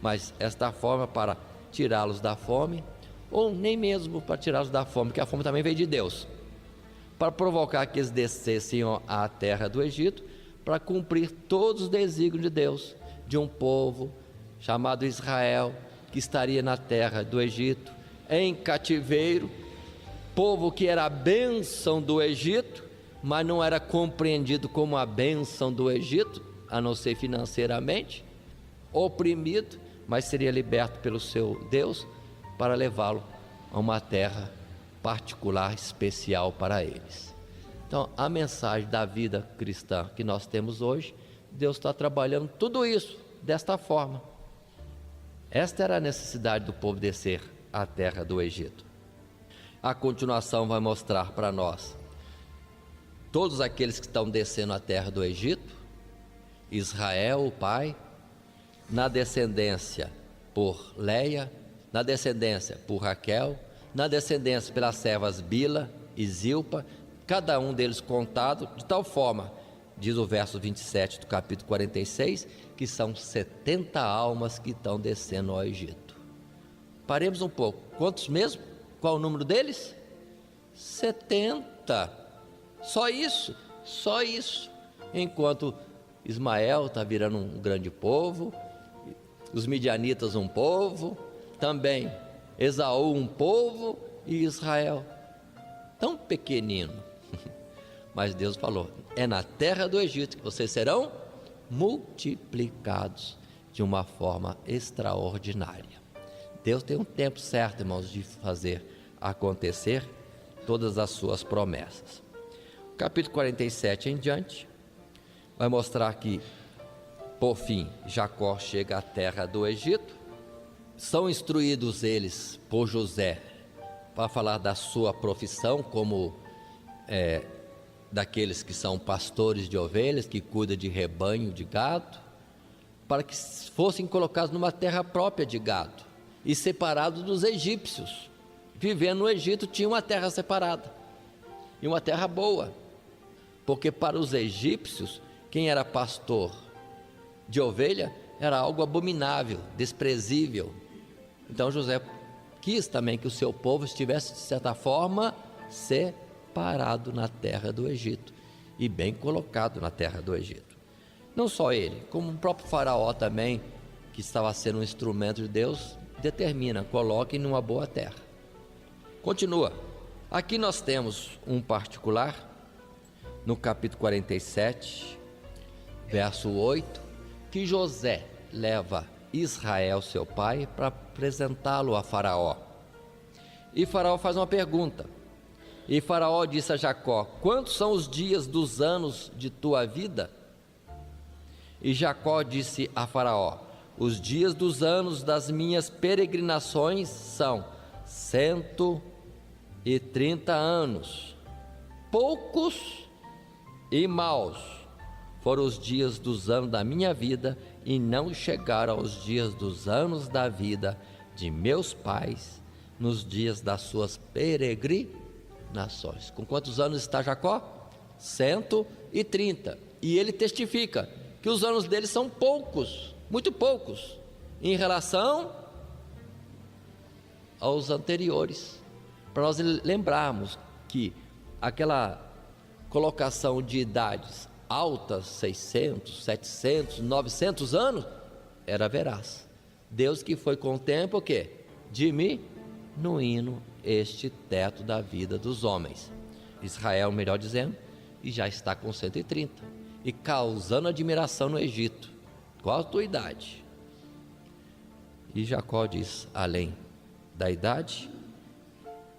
mas esta forma para tirá-los da fome, ou nem mesmo para tirá-los da fome, porque a fome também veio de Deus, para provocar que eles descessem à terra do Egito, para cumprir todos os desígnios de Deus, de um povo chamado Israel, que estaria na terra do Egito, em cativeiro, povo que era a bênção do Egito, mas não era compreendido como a bênção do Egito, a não ser financeiramente, oprimido, mas seria liberto pelo seu Deus, para levá-lo a uma terra particular, especial para eles. Então, a mensagem da vida cristã que nós temos hoje, Deus está trabalhando tudo isso desta forma. Esta era a necessidade do povo descer à terra do Egito. A continuação vai mostrar para nós todos aqueles que estão descendo à terra do Egito: Israel, o pai, na descendência por Leia, na descendência por Raquel, na descendência pelas servas Bila e Zilpa, cada um deles contado de tal forma, diz o verso 27 do capítulo 46, que são 70 almas que estão descendo ao Egito. Paremos um pouco, quantos mesmo? Qual o número deles? 70, só isso, enquanto Ismael está virando um grande povo, os midianitas um povo, também Esaú um povo, e Israel tão pequenino. Mas Deus falou: é na terra do Egito que vocês serão multiplicados de uma forma extraordinária. Deus tem um tempo certo, irmãos, de fazer acontecer todas as suas promessas. O capítulo 47 em diante vai mostrar que, por fim, Jacó chega à terra do Egito. São instruídos eles por José para falar da sua profissão como daqueles que são pastores de ovelhas, que cuidam de rebanho de gado, para que fossem colocados numa terra própria de gado e separados dos egípcios. Vivendo no Egito tinha uma terra separada, e uma terra boa, porque para os egípcios, quem era pastor de ovelha era algo abominável, desprezível. Então José quis também que o seu povo estivesse, de certa forma, separado na terra do Egito, e bem colocado na terra do Egito. Não só ele, como o próprio faraó também, que estava sendo um instrumento de Deus, determina: coloquem numa boa terra. Continua. Aqui nós temos um particular, no capítulo 47, verso 8, que José leva Israel, seu pai, para apresentá-lo a Faraó. E Faraó faz uma pergunta. E Faraó disse a Jacó: quantos são os dias dos anos de tua vida? E Jacó disse a Faraó: os dias dos anos das minhas peregrinações são 130 anos. Poucos e maus foram os dias dos anos da minha vida, e não chegaram aos dias dos anos da vida de meus pais, nos dias das suas peregrinações. nações. Com quantos anos está Jacó? 130. E ele testifica que os anos dele são poucos, muito poucos, em relação aos anteriores. Para nós lembrarmos que aquela colocação de idades altas, 600, 700, 900 anos, era veraz. Deus que foi com o tempo, o quê? Diminuindo este teto da vida dos homens. Israel, melhor dizendo, e já está com 130, e causando admiração no Egito. Qual a tua idade? E Jacó diz, além da idade,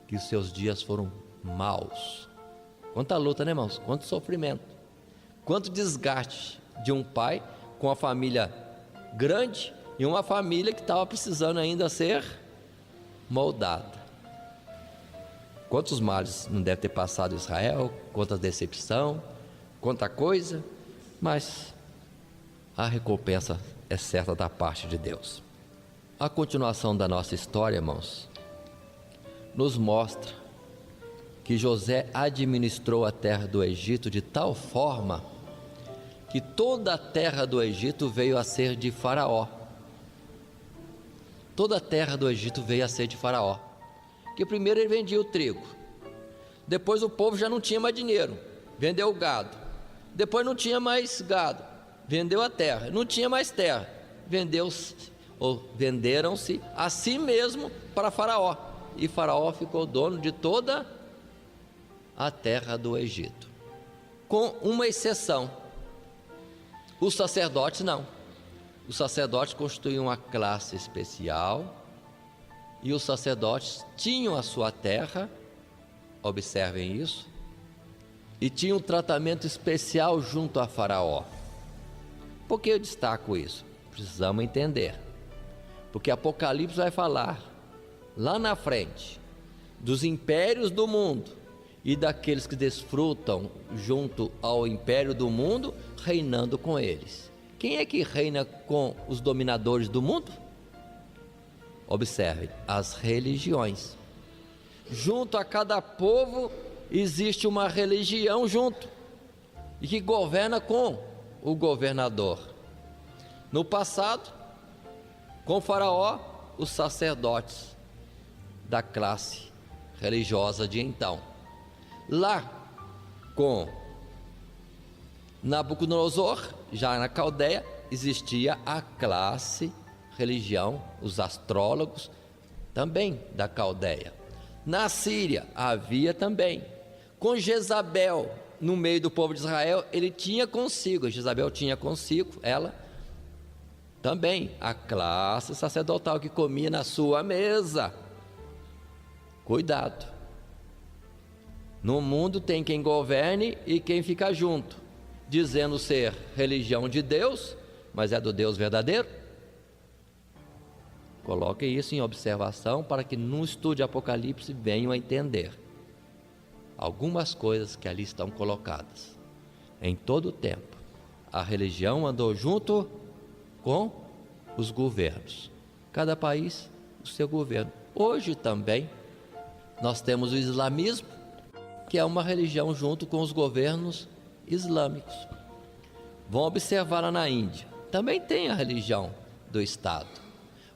que os seus dias foram maus. Quanta luta, né, irmãos? Quanto sofrimento, quanto desgaste de um pai com a família grande e uma família que estava precisando ainda ser moldada. Quantos males não deve ter passado Israel, quanta decepção, quanta coisa, mas a recompensa é certa da parte de Deus. A continuação da nossa história, irmãos, nos mostra que José administrou a terra do Egito de tal forma que toda a terra do Egito veio a ser de Faraó. Toda a terra do Egito veio a ser de Faraó. Que primeiro ele vendia o trigo, depois o povo já não tinha mais dinheiro, vendeu o gado, depois não tinha mais gado, vendeu a terra, não tinha mais terra, venderam-se a si mesmo para Faraó, e Faraó ficou dono de toda a terra do Egito, com uma exceção: os sacerdotes não. Os sacerdotes constituíam uma classe especial, e os sacerdotes tinham a sua terra, observem isso, e tinham um tratamento especial junto a Faraó. Por que eu destaco isso? Precisamos entender, porque Apocalipse vai falar lá na frente dos impérios do mundo e daqueles que desfrutam junto ao império do mundo, reinando com eles. Quem é que reina com os dominadores do mundo? Observe, as religiões. Junto a cada povo existe uma religião junto, e que governa com o governador. No passado, com Faraó, os sacerdotes da classe religiosa de então. Lá com Nabucodonosor, já na Caldeia, existia a classe religião, os astrólogos, também da Caldeia. Na Síria havia também. Com Jezabel, no meio do povo de Israel, Jezabel tinha consigo, ela também, a classe sacerdotal que comia na sua mesa. Cuidado. No mundo tem quem governe e quem fica junto, dizendo ser religião de Deus, mas é do Deus verdadeiro. Coloque isso em observação para que no estudo de Apocalipse venham a entender algumas coisas que ali estão colocadas. Em todo o tempo, a religião andou junto com os governos. Cada país, o seu governo. Hoje também, nós temos o islamismo, que é uma religião junto com os governos islâmicos. Vão observar lá na Índia, também tem a religião do Estado.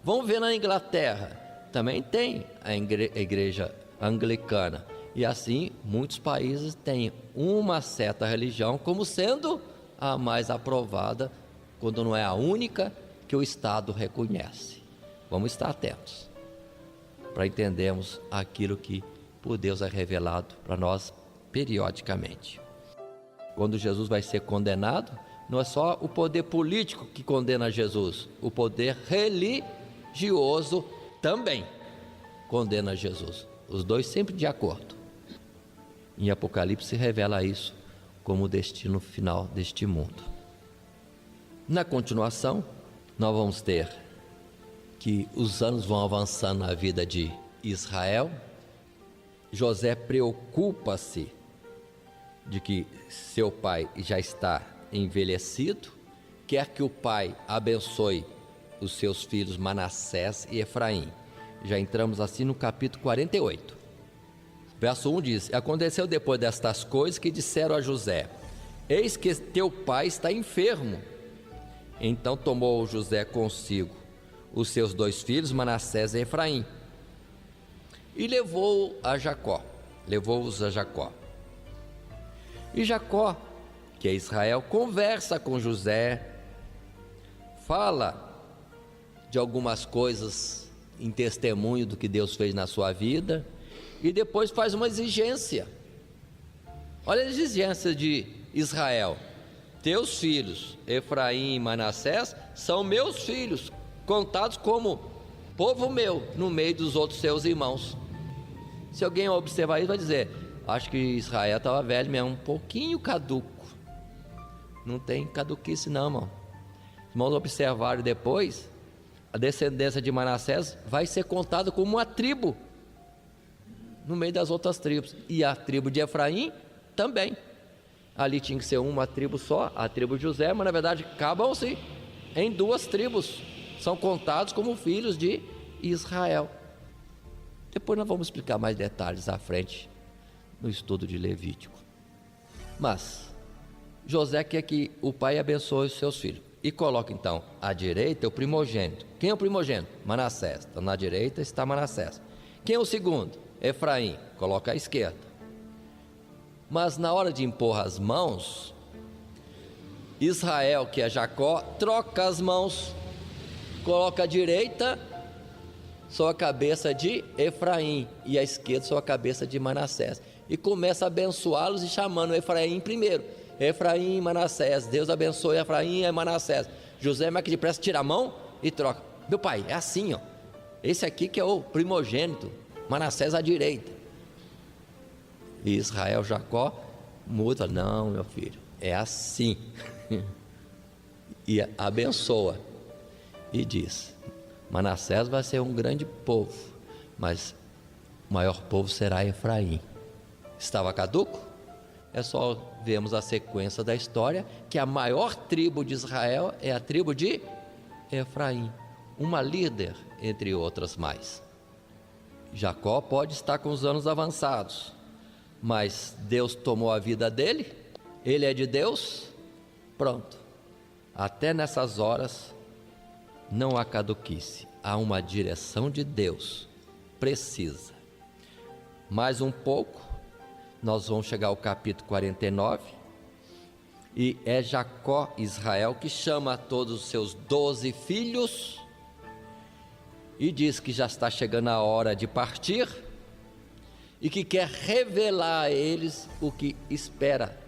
Vão ver na Inglaterra, também tem a igreja anglicana. E assim, muitos países têm uma certa religião como sendo a mais aprovada, quando não é a única que o Estado reconhece. Vamos estar atentos para entendermos aquilo que por Deus é revelado para nós periodicamente. Quando Jesus vai ser condenado, não é só o poder político que condena Jesus, o poder religioso também condena Jesus. Os dois sempre de acordo. Em Apocalipse revela isso como o destino final deste mundo. Na continuação, nós vamos ter que os anos vão avançando na vida de Israel. José preocupa-se de que seu pai já está envelhecido, quer que o pai abençoe os seus filhos Manassés e Efraim. Já entramos assim no capítulo 48. Verso 1 diz: aconteceu depois destas coisas que disseram a José: eis que teu pai está enfermo. Então tomou José consigo os seus 2 filhos, Manassés e Efraim, e levou-os a Jacó. E Jacó, que é Israel, conversa com José, fala de algumas coisas em testemunho do que Deus fez na sua vida, e depois faz uma exigência. Olha a exigência de Israel: teus filhos, Efraim e Manassés, são meus filhos, contados como povo meu, no meio dos outros seus irmãos. Se alguém observar isso, vai dizer: acho que Israel estava velho mesmo, um pouquinho caduco. Não tem caduquice não, irmão. Os irmãos observaram depois, a descendência de Manassés vai ser contada como uma tribo, no meio das outras tribos, e a tribo de Efraim também. Ali tinha que ser uma tribo só, a tribo de José, mas na verdade acabam-se em 2 tribos, são contados como filhos de Israel. Depois nós vamos explicar mais detalhes à frente no estudo de Levítico. Mas José quer que o pai abençoe os seus filhos e coloca então à direita o primogênito. Quem é o primogênito? Manassés. Então na direita está Manassés. Quem é o segundo? Efraim. Coloca à esquerda. Mas na hora de impor as mãos, Israel, que é Jacó, troca as mãos, coloca à direita só a cabeça de Efraim e à esquerda só a cabeça de Manassés, e começa a abençoá-los e chamando Efraim primeiro: Efraim e Manassés, Deus abençoe Efraim e Manassés. José, mais que depressa, tira a mão e troca. Meu pai, é assim, ó. Esse aqui que é o primogênito, Manassés à direita. E Israel, Jacó, muda: não, meu filho, é assim. E abençoa e diz: Manassés vai ser um grande povo, mas o maior povo será Efraim. Estava caduco? É só vermos a sequência da história, que a maior tribo de Israel é a tribo de Efraim, uma líder entre outras mais. Jacó pode estar com os anos avançados, mas Deus tomou a vida dele, ele é de Deus, pronto. Até nessas horas não há caduquice, há uma direção de Deus precisa. Mais um pouco, nós vamos chegar ao capítulo 49, e é Jacó, Israel, que chama todos os seus 12 filhos e diz que já está chegando a hora de partir e que quer revelar a eles o que espera,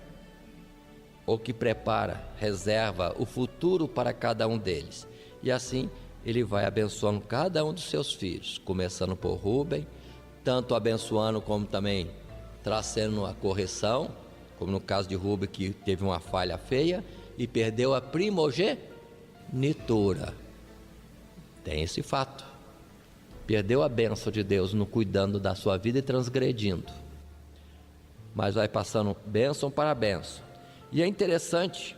ou que prepara, reserva o futuro para cada um deles. E assim ele vai abençoando cada um dos seus filhos, começando por Rúben, tanto abençoando como também trazendo a correção, como no caso de Rúben, que teve uma falha feia e perdeu a primogenitura. Tem esse fato, perdeu a bênção de Deus no cuidando da sua vida e transgredindo, mas vai passando bênção para bênção. E é interessante,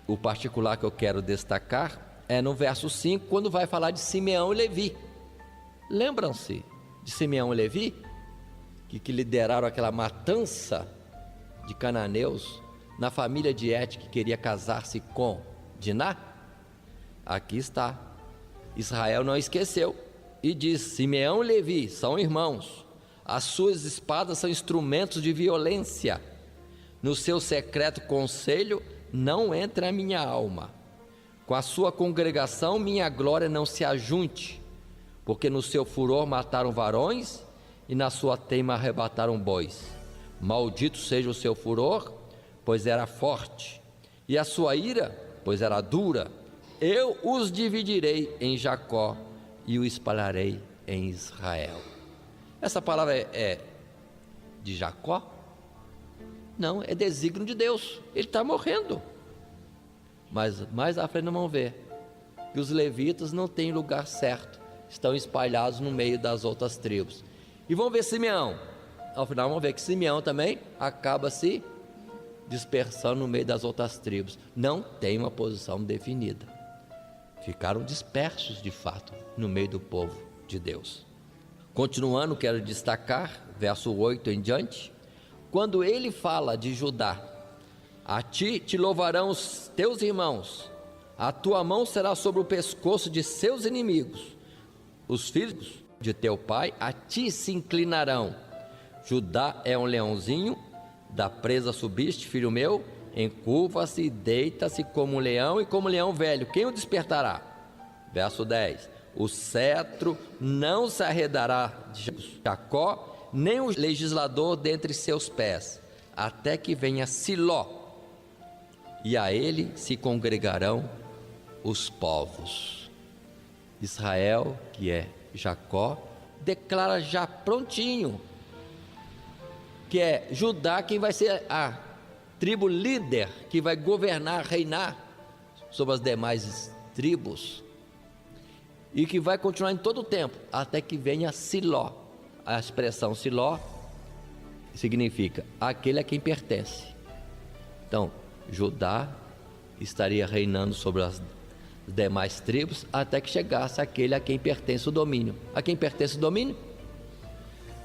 o particular que eu quero destacar é no verso 5, quando vai falar de Simeão e Levi. Lembram-se de Simeão e Levi, que lideraram aquela matança de cananeus na família de Et, que queria casar-se com Diná? Aqui está, Israel não esqueceu e diz: Simeão e Levi são irmãos, as suas espadas são instrumentos de violência, no seu secreto conselho não entra a minha alma, com a sua congregação minha glória não se ajunte, porque no seu furor mataram varões e na sua teima arrebataram bois. Maldito seja o seu furor, pois era forte, e a sua ira, pois era dura. Eu os dividirei em Jacó e o espalharei em Israel. Essa palavra é de Jacó? Não, é desígnio de Deus. Ele está morrendo. Mas mais à frente nós vamos ver que os levitas não têm lugar certo, estão espalhados no meio das outras tribos. E vamos ver Simeão. Ao final vamos ver que Simeão também acaba se dispersando no meio das outras tribos. Não tem uma posição definida. Ficaram dispersos de fato no meio do povo de Deus. Continuando, quero destacar, verso 8 em diante, quando ele fala de Judá: a ti te louvarão os teus irmãos, a tua mão será sobre o pescoço de seus inimigos, os filhos de teu pai a ti se inclinarão. Judá é um leãozinho, da presa subiste, filho meu, encurva-se e deita-se como um leão e como um leão velho, quem o despertará? Verso 10, o cetro não se arredará de Jacó, nem o legislador dentre seus pés, até que venha Siló, e a ele se congregarão os povos. Israel, que é Jacó, declara já prontinho que é Judá quem vai ser a tribo líder, que vai governar, reinar sobre as demais tribos, e que vai continuar em todo o tempo, até que venha Siló. A expressão Siló significa aquele a quem pertence. Então, Judá estaria reinando sobre as demais tribos, até que chegasse aquele a quem pertence o domínio. A quem pertence o domínio?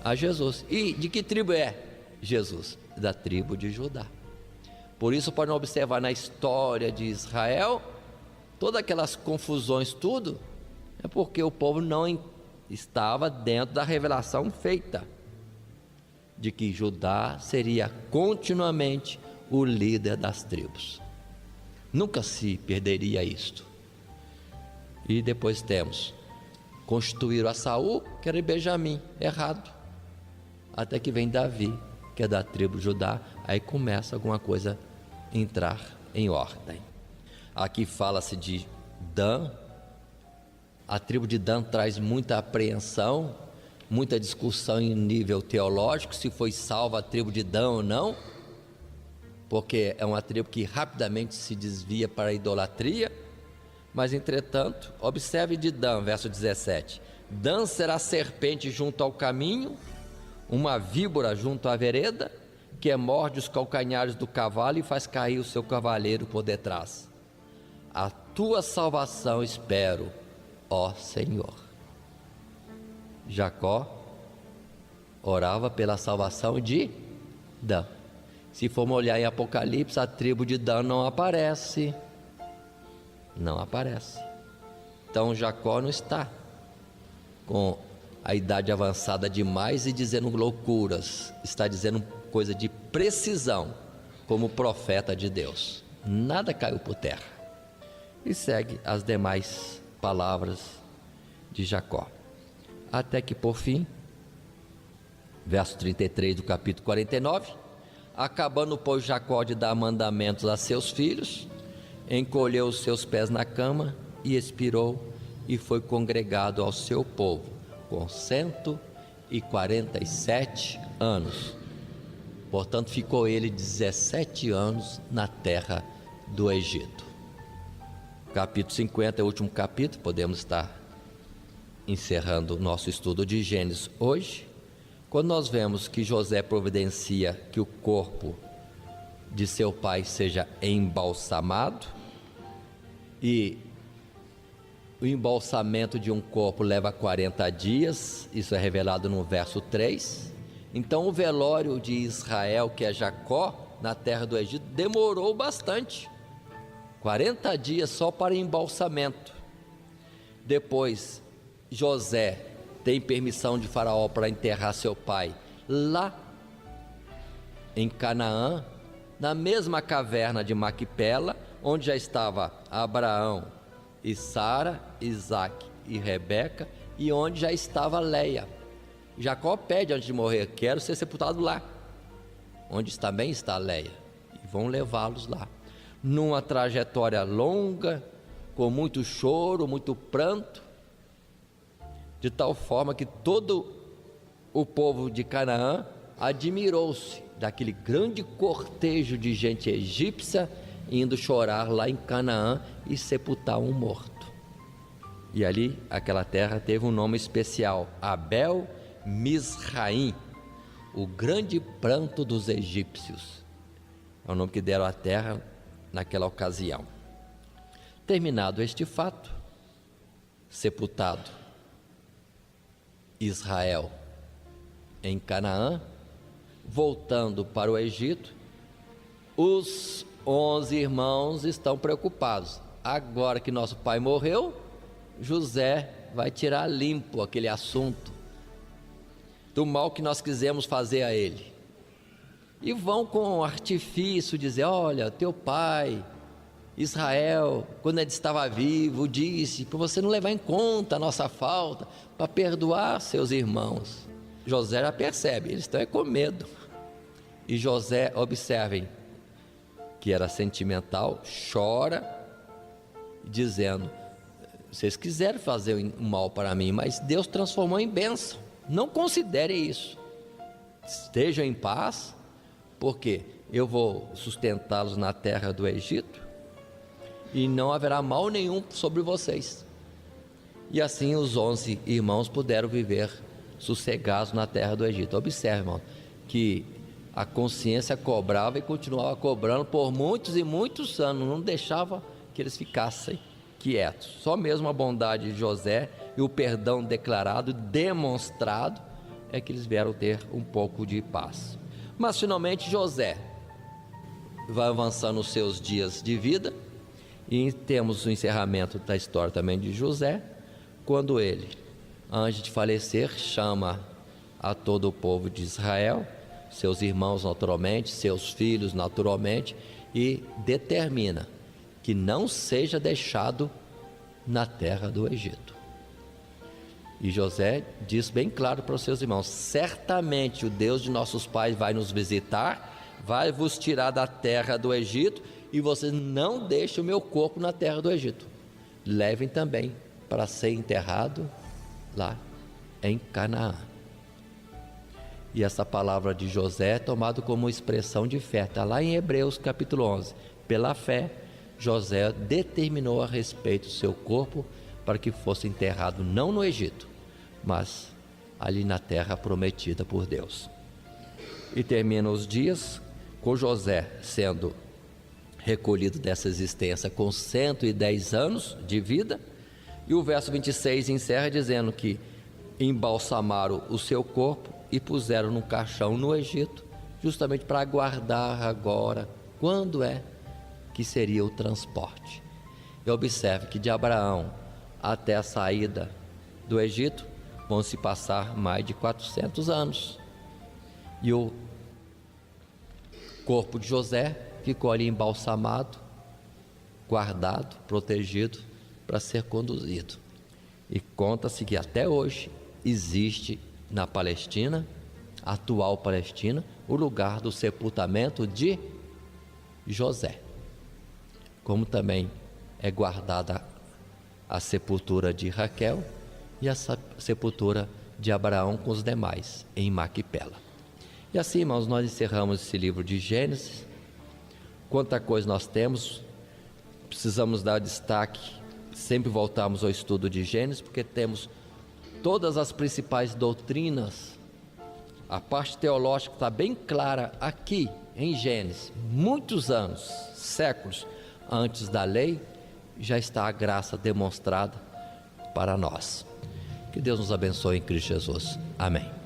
A Jesus. E de que tribo é? Jesus, da tribo de Judá. Por isso podem observar na história de Israel, todas aquelas confusões, tudo, é porque o povo não estava dentro da revelação feita, de que Judá seria continuamente o líder das tribos. Nunca se perderia isto. E depois temos, constituíram a Saul, que era de Benjamim, errado, até que vem Davi, que é da tribo de Judá, aí começa alguma coisa a entrar em ordem. Aqui fala-se de Dan. A tribo de Dan traz muita apreensão, muita discussão em nível teológico, se foi salva a tribo de Dan ou não, porque é uma tribo que rapidamente se desvia para a idolatria. Mas entretanto, observe de Dan, verso 17: Dan será serpente junto ao caminho, uma víbora junto à vereda, que morde os calcanhares do cavalo e faz cair o seu cavaleiro por detrás. A tua salvação espero, ó Senhor. Jacó orava pela salvação de Dan. Se formos olhar em Apocalipse, a tribo de Dan não aparece. Não aparece. Então Jacó não está com a idade avançada demais e dizendo loucuras, está dizendo coisa de precisão, como profeta de Deus. Nada caiu por terra. E segue as demais palavras de Jacó, até que por fim, verso 33 do capítulo 49, acabando pois Jacó de dar mandamentos a seus filhos, encolheu os seus pés na cama e expirou, e foi congregado ao seu povo com 147 anos. Portanto, ficou ele 17 anos na terra do Egito. Capítulo 50 é o último capítulo, podemos estar encerrando o nosso estudo de Gênesis hoje, quando nós vemos que José providencia que o corpo de seu pai seja embalsamado, e o embalsamento de um corpo leva 40 dias, isso é revelado no verso 3. Então o velório de Israel, que é Jacó, na terra do Egito, demorou bastante, 40 dias só para embalsamento. Depois José tem permissão de Faraó para enterrar seu pai lá em Canaã, na mesma caverna de Maquipela, onde já estava Abraão e Sara, Isaque e Rebeca, e onde já estava Leia. Jacó pede antes de morrer: quero ser sepultado lá, onde também está Leia, e vão levá-los lá, numa trajetória longa, com muito choro, muito pranto, de tal forma que todo o povo de Canaã admirou-se daquele grande cortejo de gente egípcia indo chorar lá em Canaã e sepultar um morto. E ali, aquela terra teve um nome especial: Abel Misraim, o grande pranto dos egípcios. É o nome que deram à terra naquela ocasião. Terminado este fato, sepultado Israel em Canaã, voltando para o Egito, os 11 irmãos estão preocupados. Agora que nosso pai morreu, José vai tirar limpo aquele assunto do mal que nós quisemos fazer a ele. E vão com artifício dizer: olha, teu pai Israel, quando ele estava vivo, disse para você não levar em conta a nossa falta, para perdoar seus irmãos. José já percebe, eles estão com medo. E José, observem, que era sentimental, chora, dizendo: vocês quiseram fazer um mal para mim, mas Deus transformou em bênção. Não considere isso. Estejam em paz, porque eu vou sustentá-los na terra do Egito, e não haverá mal nenhum sobre vocês. E assim os 11 irmãos puderam viver sossegados na terra do Egito. Observe, irmão, que a consciência cobrava e continuava cobrando por muitos e muitos anos, não deixava que eles ficassem quietos. Só mesmo a bondade de José e o perdão declarado, demonstrado, é que eles vieram ter um pouco de paz. Mas finalmente José vai avançando os seus dias de vida, e temos o encerramento da história também de José, quando ele, antes de falecer, chama a todo o povo de Israel, seus irmãos naturalmente, seus filhos naturalmente, e determina que não seja deixado na terra do Egito. E José diz bem claro para os seus irmãos: certamente o Deus de nossos pais vai nos visitar, vai vos tirar da terra do Egito, e vocês não deixem o meu corpo na terra do Egito. Levem também para ser enterrado lá em Canaã. E essa palavra de José é tomada como expressão de fé. Está lá em Hebreus capítulo 11. Pela fé, José determinou a respeito do seu corpo para que fosse enterrado não no Egito, mas ali na terra prometida por Deus. E termina os dias com José sendo recolhido dessa existência com 110 anos de vida, e o verso 26 encerra dizendo que embalsamaram o seu corpo e puseram num caixão no Egito, justamente para aguardar agora quando é que seria o transporte. E observe que de Abraão até a saída do Egito vão se passar mais de 400 anos, e o corpo de José ficou ali embalsamado, guardado, protegido, para ser conduzido. E conta-se que até hoje existe na Palestina, atual Palestina, o lugar do sepultamento de José, como também é guardada a sepultura de Raquel e a sepultura de Abraão com os demais em Maquipela. E assim, irmãos, nós encerramos esse livro de Gênesis. Quanta coisa nós temos, precisamos dar destaque, sempre voltamos ao estudo de Gênesis, porque temos todas as principais doutrinas. A parte teológica está bem clara aqui em Gênesis. Muitos anos, séculos antes da lei, já está a graça demonstrada para nós. Que Deus nos abençoe em Cristo Jesus. Amém.